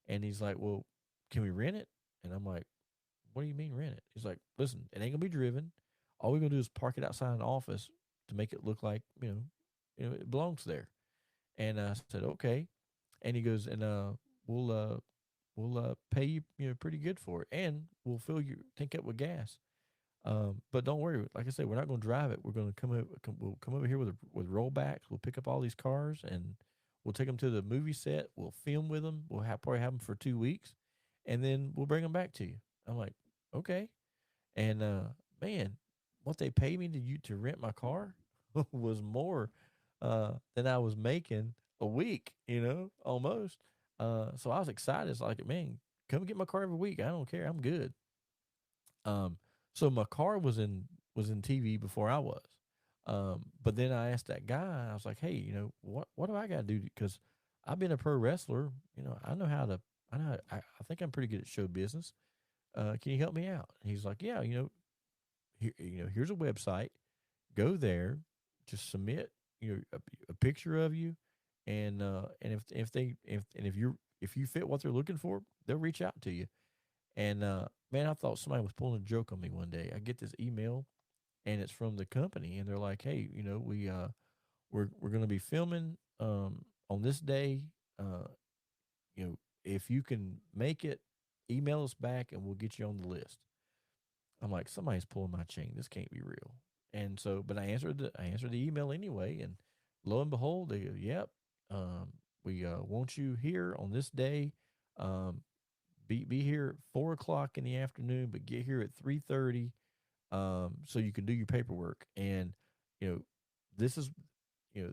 And he's like, "Well, can we rent it?" And I'm like, "What do you mean rent it?" He's like, "Listen, it ain't gonna be driven. All we're gonna do is park it outside an office to make it look like it belongs there." And I said, "Okay." And he goes, "And we'll uh we'll pay you pretty good for it, and we'll fill your tank up with gas. But don't worry, like I said, we're not going to drive it. We're going to we'll come over here with rollbacks. We'll pick up all these cars, and we'll take them to the movie set. We'll film with them. We'll probably have them for 2 weeks, and then we'll bring them back to you." I'm like, okay. And man, what they paid me to rent my car was more than I was making a week. Almost. So I was excited. It's like, man, come get my car every week. I don't care. I'm good. Um, so my car was in TV before I was. But then I asked that guy, I was like, hey, what do I got to do? Because I've been a pro wrestler. I know how to. I think I'm pretty good at show business. Can you help me out? And he's like, yeah, here's a website. Go there, just submit, a picture of you, and if you fit what they're looking for, they'll reach out to you. And man, I thought somebody was pulling a joke on me one day. I get this email, and it's from the company, and they're like, hey, we're going to be filming on this day. Uh, if you can make it, email us back, and we'll get you on the list. I'm like, somebody's pulling my chain. This can't be real. And so, but I answered the email anyway, and lo and behold, they go, "Yep, we want you here on this day. Um, be here at 4 o'clock in the afternoon, but get here at 3:30, so you can do your paperwork." And you know, this is you know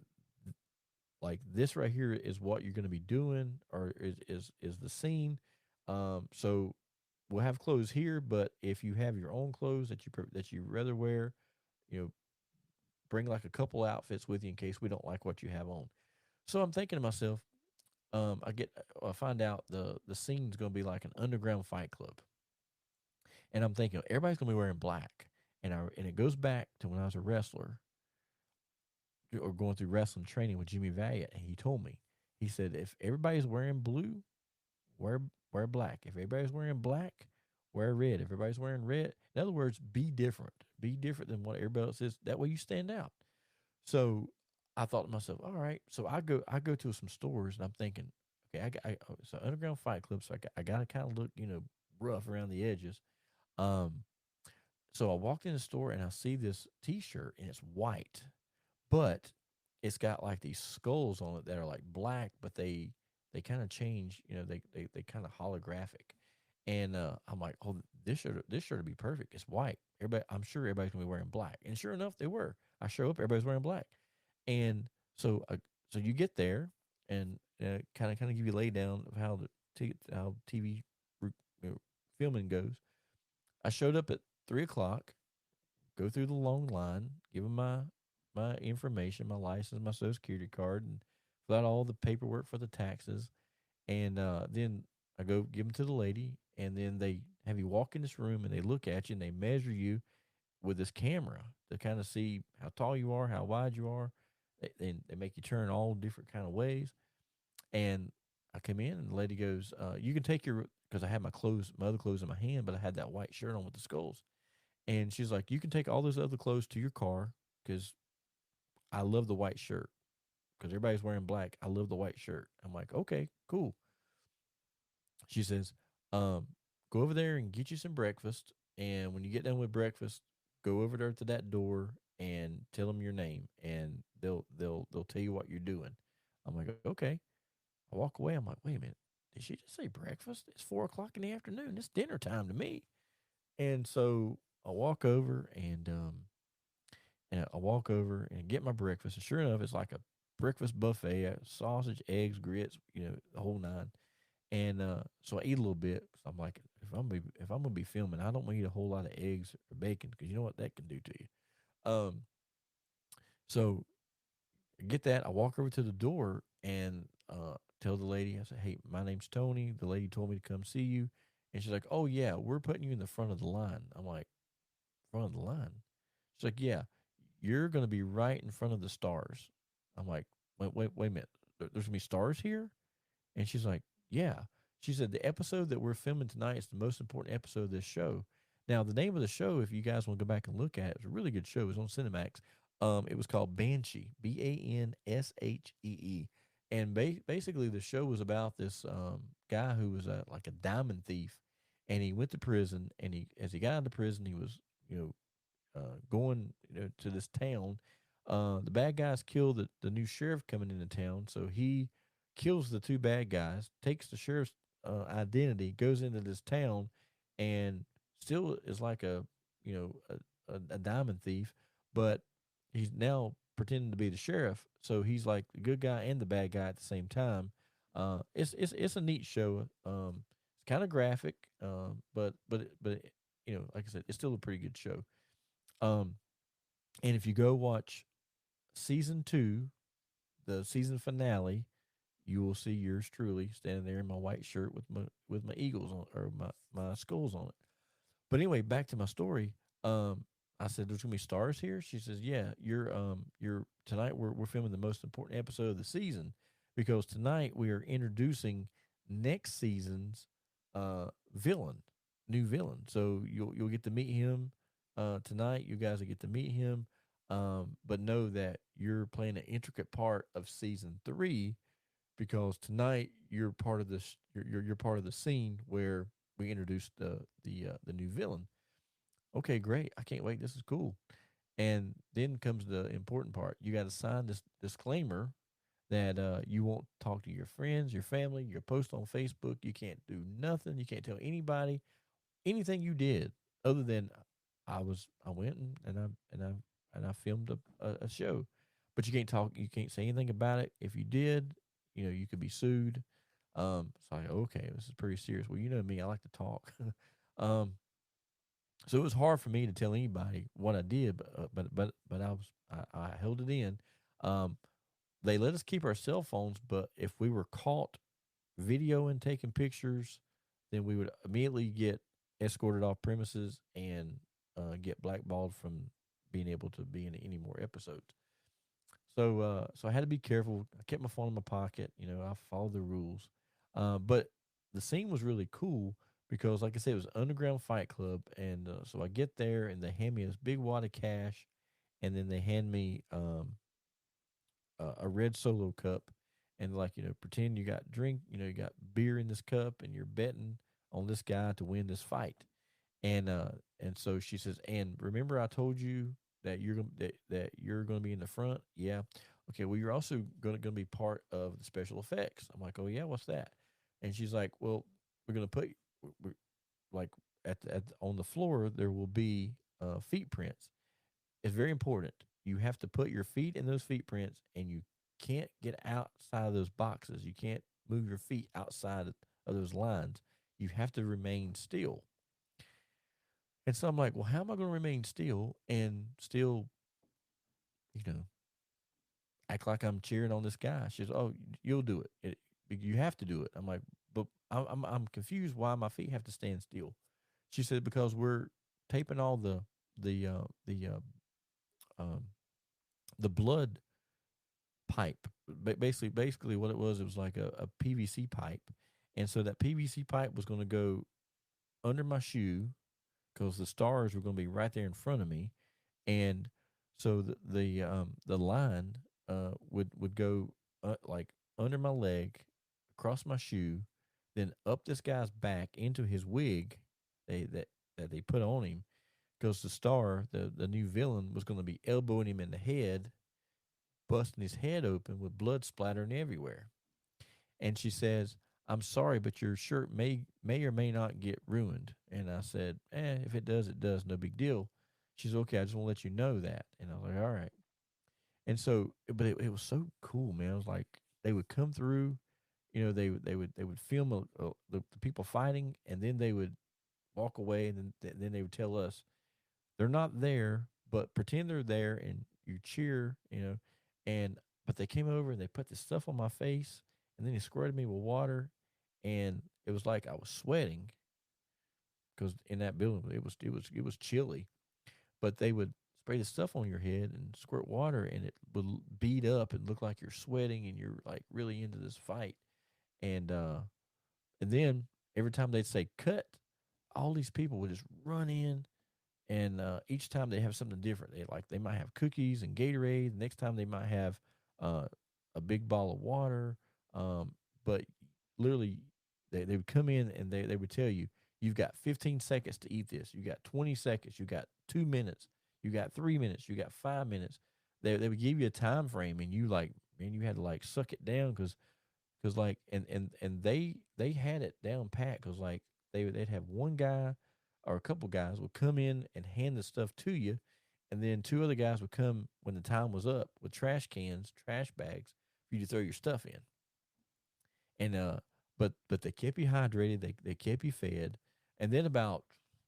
like this right here is what you're going to be doing, or is the scene. So we'll have clothes here, but if you have your own clothes that you rather wear, you know, bring like a couple outfits with you in case we don't like what you have on. So I'm thinking to myself, I find out the scene's going to be like an underground fight club, and I'm thinking everybody's going to be wearing black, and it goes back to when I was a wrestler or going through wrestling training with Jimmy Valiant, and he told me, he said, if everybody's wearing blue, wear wear black. If everybody's wearing black, wear red. If everybody's wearing red, in other words, be different. Be different than what everybody else is. That way you stand out. So I thought to myself, all right. So I go to some stores and I'm thinking, okay, so underground fight club. So I got to kind of look, rough around the edges. Um, so I walked in the store and I see this T-shirt and it's white, but it's got like these skulls on it that are like black, but they kind of change. They kind of holographic, and I'm like, oh, this shirt would be perfect. It's white. I'm sure everybody's gonna be wearing black, and sure enough, they were. I show up, everybody's wearing black, and so you get there, and kind of give you a lay down of how TV filming goes. I showed up at 3 o'clock, go through the long line, give them my information, my license, my social security card, and fill out all the paperwork for the taxes. And then I go give them to the lady, and then they have you walk in this room, and they look at you, and they measure you with this camera to kind of see how tall you are, how wide you are. They make you turn all different kind of ways. And I come in, and the lady goes, "You can take your," because I had my other clothes in my hand, but I had that white shirt on with the skulls. And she's like, "You can take all those other clothes to your car because I love the white shirt because everybody's wearing black. I love the white shirt." I'm like, "Okay, cool." She says, um, "Go over there and get you some breakfast. And when you get done with breakfast, go over there to that door and tell them your name, and they'll tell you what you're doing." I'm like, "Okay." I walk away. I'm like, "Wait a minute. Did she just say breakfast? It's 4 o'clock in the afternoon. It's dinner time to me." And so I walk over and I walk over and get my breakfast. And sure enough, it's like a breakfast buffet, sausage, eggs, grits, the whole nine. And so I eat a little bit. So I'm like, if I'm gonna be filming, I don't want to eat a whole lot of eggs or bacon because you know what that can do to you. Um, so I get that. I walk over to the door and tell the lady, I said, "Hey, my name's Tony. The lady told me to come see you." And she's like, "Oh yeah, we're putting you in the front of the line." I'm like, "Front of the line?" She's like, "Yeah, you're going to be right in front of the stars." I'm like, wait a minute. There's going to be stars here? And she's like, "Yeah." She said, "The episode that we're filming tonight is the most important episode of this show." Now, the name of the show, if you guys want to go back and look at it, it was a really good show. It was on Cinemax. It was called Banshee, Banshee. And basically, the show was about this guy who was like a diamond thief. And he went to prison. And as he got out of prison, he was, you know, going to this town. The bad guys kill the new sheriff coming into town, so he kills the two bad guys, takes the sheriff's identity, goes into this town, and still is like a diamond thief, but he's now pretending to be the sheriff. So he's like the good guy and the bad guy at the same time. It's a neat show. It's kind of graphic, but like I said, it's still a pretty good show. Um, And if you go watch season 2, the season finale, you will see yours truly standing there in my white shirt with my eagles on, or my skulls on it. But anyway, back to my story. Um, I said, "There's gonna be stars here." She says, "Yeah, you're tonight. We're filming the most important episode of the season because tonight we are introducing next season's villain, new villain. So you'll get to meet him tonight. You guys will get to meet him, but know that you're playing an intricate part of season 3 because tonight you're part of this. You're part of the scene where we introduced the new villain. Okay, great. I can't wait. This is cool. And then comes the important part. You got to sign this disclaimer that you won't talk to your friends, your family, your post on Facebook. You can't do nothing. You can't tell anybody anything you did other than I went and I filmed a show, but you can't talk. You can't say anything about it. If you did, you could be sued. So I go, okay, this is pretty serious. Well, you know me, I like to talk. um, so it was hard for me to tell anybody what I did, but I held it in. Um, they let us keep our cell phones, but if we were caught videoing, taking pictures, then we would immediately get escorted off premises and get blackballed from being able to be in any more episodes. So I had to be careful. I kept my phone in my pocket. I followed the rules. But the scene was really cool because, like I said, it was an underground fight club, and so I get there and they hand me this big wad of cash, and then they hand me a red Solo cup, and like pretend you got drink, you got beer in this cup, and you're betting on this guy to win this fight. And so she says, and remember I told you that you're gonna be in the front. Yeah. Okay. Well, you're also gonna be part of the special effects. I'm like, oh yeah, what's that? And she's like, well, we're gonna put we're, like on the floor there will be feet prints. It's very important. You have to put your feet in those feet prints, and you can't get outside of those boxes. You can't move your feet outside of those lines. You have to remain still. And so I'm like, well, how am I going to remain still and still, you know, act like I'm cheering on this guy? She says, oh, you'll do it. You have to do it. I'm like, but I'm confused why my feet have to stand still. She said because we're taping all the uh, the uh, um, the blood pipe. Basically, what it was like a PVC pipe, and so that PVC pipe was going to go under my shoe because the stars were going to be right there in front of me, and so the line would go like under my leg, across my shoe, then up this guy's back into his wig they that they put on him because the star the new villain was going to be elbowing him in the head, busting his head open with blood splattering everywhere. And she says, I'm sorry, but your shirt may or may not get ruined. And I said, if it does, it does. No big deal. She's okay. I just want to let you know that. And I was like, all right. And so, but it was so cool, man. It was like they would come through, they would film the people fighting, and then they would walk away, and then they would tell us they're not there, but pretend they're there, and you cheer, and but they came over and they put this stuff on my face, and then they squirted me with water, and it was like I was sweating because in that building it was chilly, but they would spray the stuff on your head and squirt water, and it would beat up and look like you're sweating and you're like really into this fight, and then every time they'd say cut, all these people would just run in, and each time they have something different. They might have cookies and Gatorade. The next time they might have uh, a big bottle of water. But literally, they would come in and they would tell you, you've got 15 seconds to eat this. You got 20 seconds. You got 2 minutes. You got 3 minutes. You got 5 minutes. They would give you a time frame, and you like, man, you had to like suck it down because like and they had it down pat because like they'd have one guy or a couple guys would come in and hand the stuff to you, and then two other guys would come when the time was up with trash cans, trash bags for you to throw your stuff in. And but they kept you hydrated, they kept you fed, and then about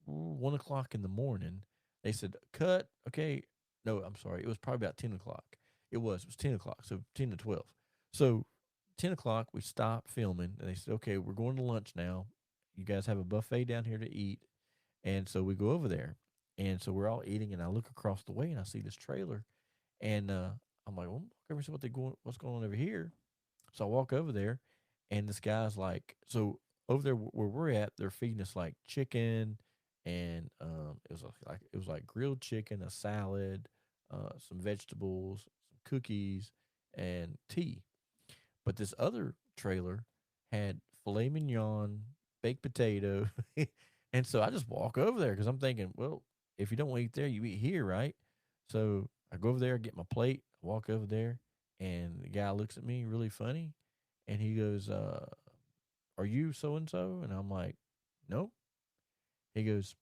1 o'clock in the morning, they said, "Cut, okay." No, I'm sorry. It was probably about 10 o'clock. It was 10 o'clock. So 10 to 12. So 10 o'clock, we stopped filming, and they said, "Okay, we're going to lunch now. You guys have a buffet down here to eat." And so we go over there, and so we're all eating, and I look across the way, and I see this trailer, and I'm like, "Well, let me see what's going on over here." So I walk over there, and this guy's like, so over there where we're at, they're feeding us like chicken, and it was like grilled chicken, a salad, some vegetables, some cookies, and tea. But this other trailer had filet mignon, baked potato, and so I just walk over there because I'm thinking, well, if you don't eat there, you eat here, right? So I go over there, get my plate, walk over there, and the guy looks at me really funny, and he goes, "Are you so and so?" And I'm like, "Nope." He goes,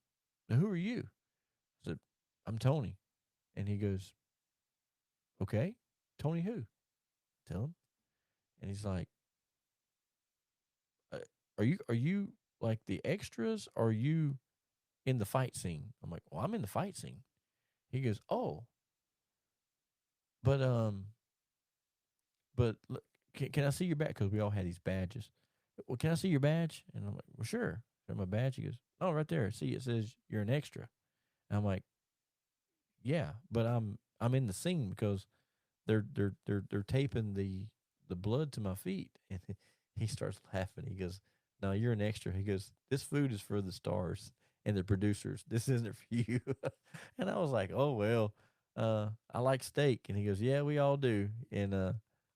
"Now who are you?" I said, "I'm Tony," and he goes, "Okay, Tony who?" Tell him, and he's like, "Are you like the extras? Or are you in the fight scene?" I'm like, "Well, I'm in the fight scene." He goes, "Oh, but but look, can I see your badge?" Because we all had these badges. "Well, can I see your badge?" And I'm like, "Well, sure." Show my badge. He goes, "Oh, right there. See, it says you're an extra." And I'm like, "Yeah, but I'm in the scene because they're taping the blood to my feet." And he starts laughing. He goes, "No, you're an extra." He goes, "This food is for the stars and the producers. This isn't for you." And I was like, "Oh well, I like steak." And he goes, "Yeah, we all do." And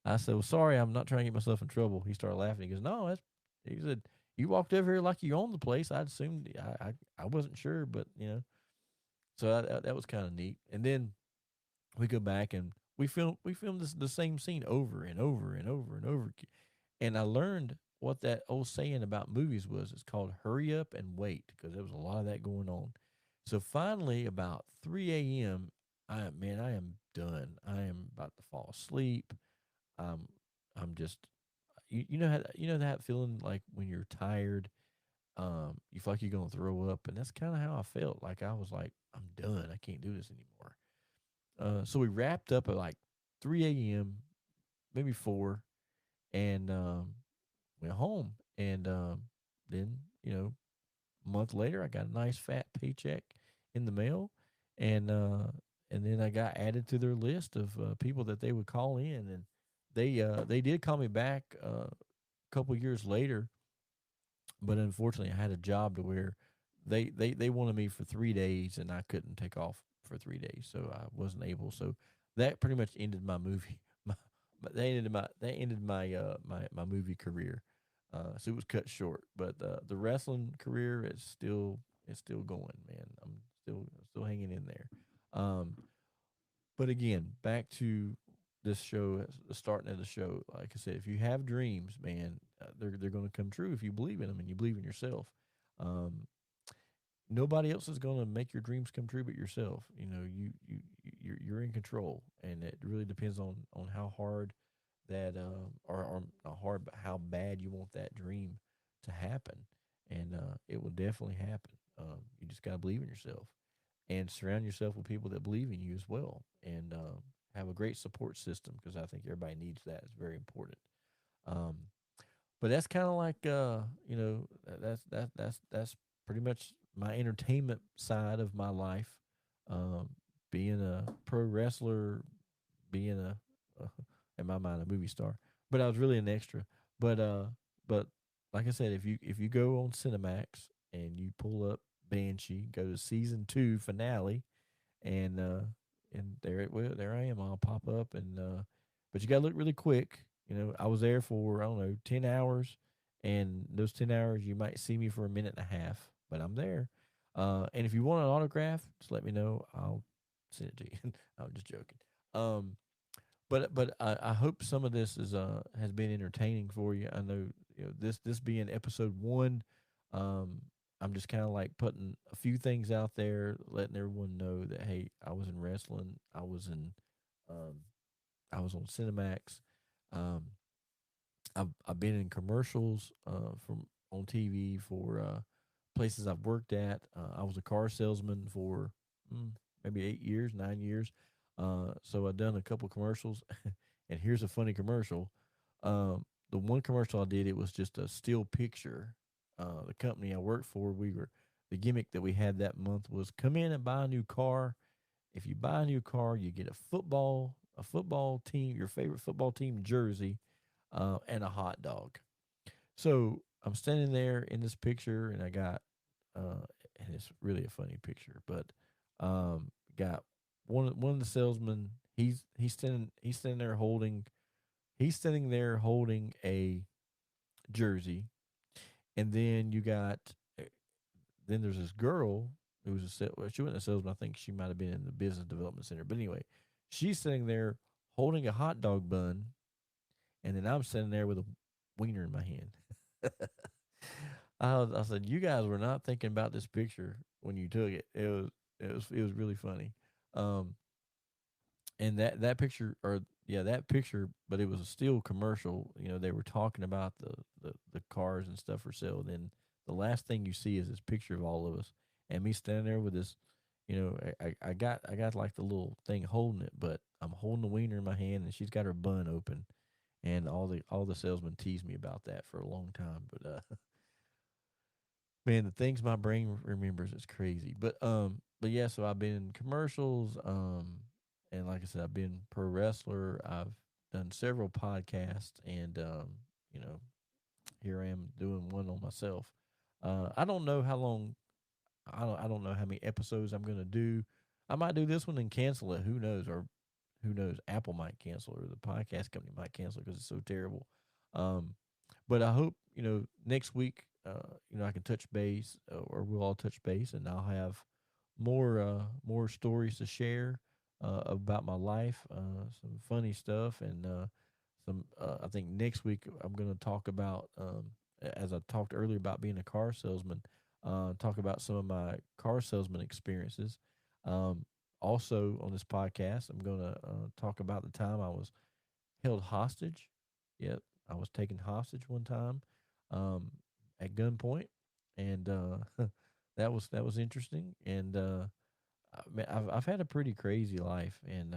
I said, "Well, sorry, I'm not trying to get myself in trouble." He started laughing. He goes, "No, that's," he said, "You walked over here like you owned the place. I assumed I wasn't sure, but you know." So that was kind of neat. And then we go back and we filmed the same scene over and over and over and over. And I learned what that old saying about movies was. It's called "hurry up and wait" because there was a lot of that going on. So finally, about 3 a.m., I am done. I am about to fall asleep. I'm I'm just you know how you know that feeling like when you're tired, you feel like you're gonna throw up, and that's kind of how I felt. Like I was like, I'm done. I can't do this anymore. So we wrapped up at like 3 a.m., maybe 4, and went home. And then, a month later, I got a nice fat paycheck in the mail, and and then I got added to their list of people that they would call in, and they did call me back a couple years later, but unfortunately, I had a job to where they wanted me for 3 days, and I couldn't take off for 3 days, so I wasn't able. So that pretty much ended my movie. My movie career. So it was cut short, but the wrestling career is still going, man. I'm still hanging in there. Um, but again, back to this show, the starting of the show. Like I said, if you have dreams, man, they're going to come true if you believe in them and you believe in yourself. Um, Nobody else is going to make your dreams come true but yourself. You're in control, and it really depends on how hard that or not hard, but how bad you want that dream to happen, and it will definitely happen. You just got to believe in yourself and surround yourself with people that believe in you as well, and have a great support system because I think everybody needs that. It's very important. Um, but that's kind of like that's pretty much my entertainment side of my life. Um, Being a pro wrestler, being in my mind a movie star, but I was really an extra. But but like I said, if you go on Cinemax and you pull up Banshee, go to season 2 finale, and there I am. I'll pop up, and but you gotta look really quick. I was there for, I don't know, 10 hours, and those 10 hours you might see me for a minute and a half, but I'm there. And if you want an autograph, just let me know. I'll send it to you. I'm just joking. Um, but I hope some of this has been entertaining for you. I know, this being episode 1, um, I'm just kind of like putting a few things out there, letting everyone know that hey, I was in wrestling, um, I was on Cinemax, um, I've been in commercials from on TV for places I've worked at. I was a car salesman for maybe 8 years, 9 years. So I done a couple commercials, and here's a funny commercial. The one commercial I did, it was just a still picture. The company I worked for, we were the gimmick that we had that month was come in and buy a new car. If you buy a new car, you get a football team, your favorite football team jersey, and a hot dog. So I'm standing there in this picture, and I got, uh, and it's really a funny picture, but got one of the salesmen. He's standing there holding a jersey, and then you got then there's this girl who was well, she wasn't a salesman. I think she might have been in the business development center, but anyway, she's sitting there holding a hot dog bun, and then I'm sitting there with a wiener in my hand. I said, you guys were not thinking about this picture when you took it. It was really funny. Um, and that picture, or yeah, that picture, but it was a still commercial. You know, they were talking about the cars and stuff for sale. Then the last thing you see is this picture of all of us and me standing there with this. You know, I got like the little thing holding it, but I'm holding the wiener in my hand, and she's got her bun open, and all the salesmen teased me about that for a long time. But man, the things my brain remembers is crazy. But yeah, so I've been in commercials, and like I said, I've been pro wrestler. I've done several podcasts, and you know, here I am doing one on myself. I don't know how long. I don't know how many episodes I'm gonna do. I might do this one and cancel it. Who knows? Or who knows? Apple might cancel, or the podcast company might cancel because it's so terrible. Um, but I hope next week, I can touch base, or we'll all touch base, and I'll have more stories to share about my life, some funny stuff, and some. I think next week I'm going to talk about, as I talked earlier about being a car salesman, talk about some of my car salesman experiences. Um, Also on this podcast, I'm going to talk about the time I was held hostage. Yep, I was taken hostage one time, um, at gunpoint, and that was interesting. And man, I've had a pretty crazy life, and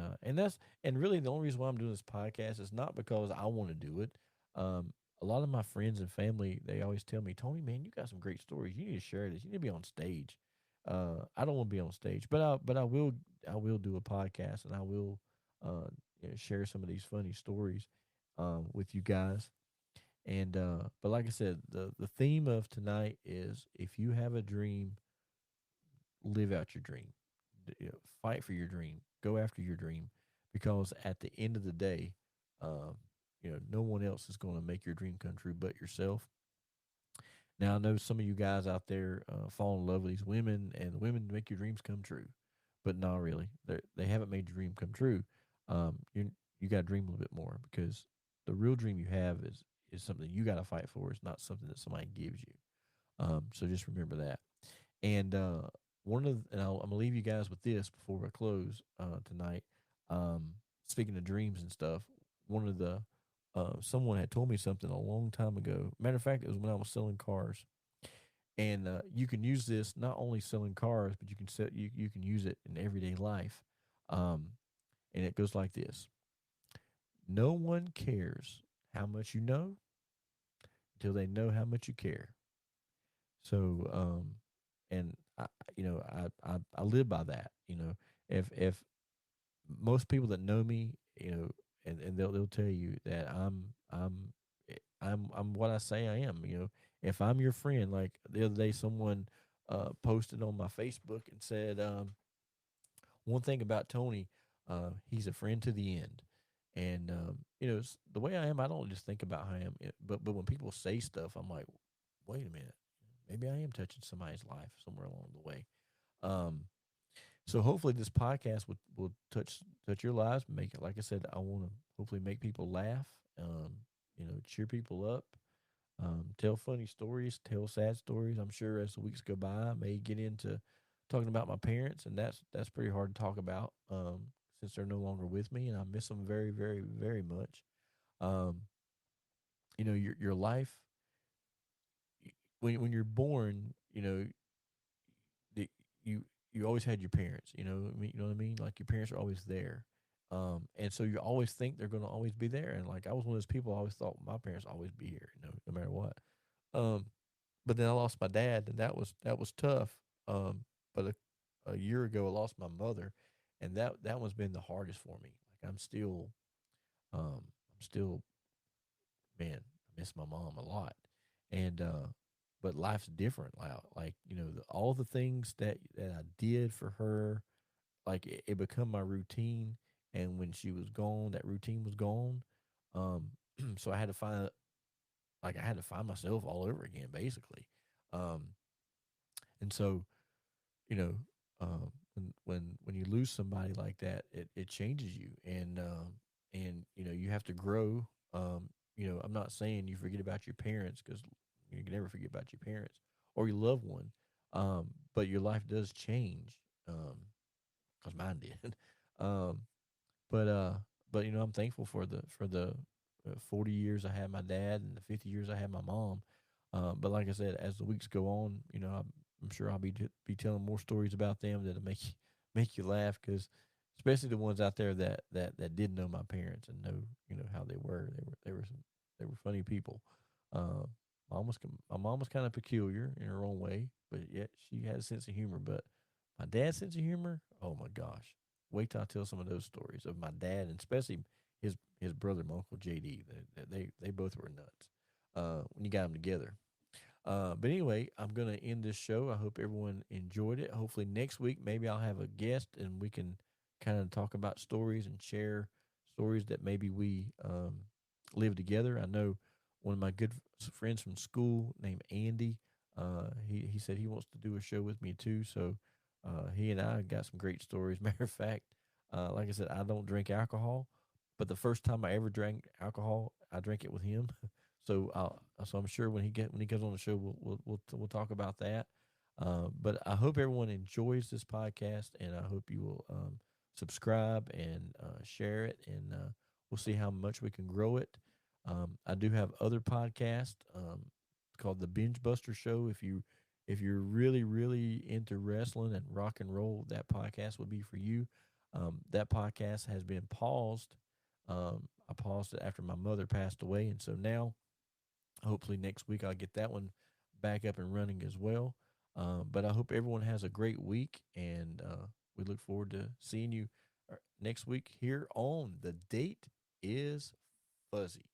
really the only reason why I'm doing this podcast is not because I want to do it. A lot of my friends and family, they always tell me, Tony, man, you got some great stories. You need to share this. You need to be on stage. I don't want to be on stage, but I will do a podcast, and I will share some of these funny stories with you guys. And but like I said, the theme of tonight is if you have a dream, live out your dream. Fight for your dream. Go after your dream, because at the end of the day, um, no one else is going to make your dream come true but yourself. Now I know some of you guys out there fall in love with these women, and the women make your dreams come true, but not really. They haven't made your dream come true. You got to dream a little bit more, because the real dream you have is something you got to fight for. It's not something that somebody gives you. So just remember that. And I'm gonna leave you guys with this before we close tonight. Um, Speaking of dreams and stuff, one of the someone had told me something a long time ago. Matter of fact, it was when I was selling cars, and you can use this not only selling cars, but you can use it in everyday life. Um, and it goes like this: No one cares how much you know until they know how much you care. So, and I live by that. If most people that know me, and they'll tell you that I'm what I say I am. If I'm your friend, like the other day, someone posted on my Facebook and said, one thing about Tony, he's a friend to the end. And the way I am, I don't just think about how I am, but when people say stuff, I'm like, wait a minute, maybe I am touching somebody's life somewhere along the way. Um, so hopefully this podcast will touch your lives. Make it, like I said, I want to hopefully make people laugh. Cheer people up. Tell funny stories, tell sad stories. I'm sure as the weeks go by, I may get into talking about my parents, and that's pretty hard to talk about, since they're no longer with me, and I miss them very, very, very much. Um, your life, when you're born, the, you you always had your parents. You know what I mean. Like your parents are always there, And so you always think they're going to always be there. And like I was one of those people, I always thought my parents always be here, no matter what. Um, but then I lost my dad, and that was tough. But a year ago, I lost my mother, and that one's been the hardest for me. Like I'm still, man, I miss my mom a lot, and but life's different now. Like all the things that I did for her, like it become my routine. And when she was gone, that routine was gone. Um, so I had to find myself all over again, basically. Um, and so you know, when you lose somebody like that, it changes you, and you have to grow. I'm not saying you forget about your parents, because you can never forget about your parents or your loved one, but your life does change. Because mine did. um, but I'm thankful for the 40 years I had my dad and the 50 years I had my mom. But like I said, as the weeks go on, I'm sure I'll be telling more stories about them that'll make you laugh, because especially the ones out there that did know my parents and know how they were. They were funny people. Uh, my mom was kind of peculiar in her own way, but yet she had a sense of humor. But my dad's sense of humor, oh my gosh! Wait till I tell some of those stories of my dad, and especially his brother, my uncle JD. They both were nuts when you got them together. But anyway, I'm gonna end this show. I hope everyone enjoyed it. Hopefully next week maybe I'll have a guest and we can kind of talk about stories and share stories that maybe we live together. I know one of my good friends from school named Andy. He said he wants to do a show with me too. So he and I got some great stories. Matter of fact, like I said, I don't drink alcohol, but the first time I ever drank alcohol, I drank it with him. So I'm sure when he comes on the show, we'll talk about that. But I hope everyone enjoys this podcast, and I hope you will subscribe and share it, and we'll see how much we can grow it. I do have other podcasts called the Binge Buster Show. If you're really into wrestling and rock and roll, that podcast will be for you. That podcast has been paused. I paused it after my mother passed away, and so now hopefully next week I'll get that one back up and running as well. But I hope everyone has a great week, and we look forward to seeing you next week here on The Date is Fuzzy.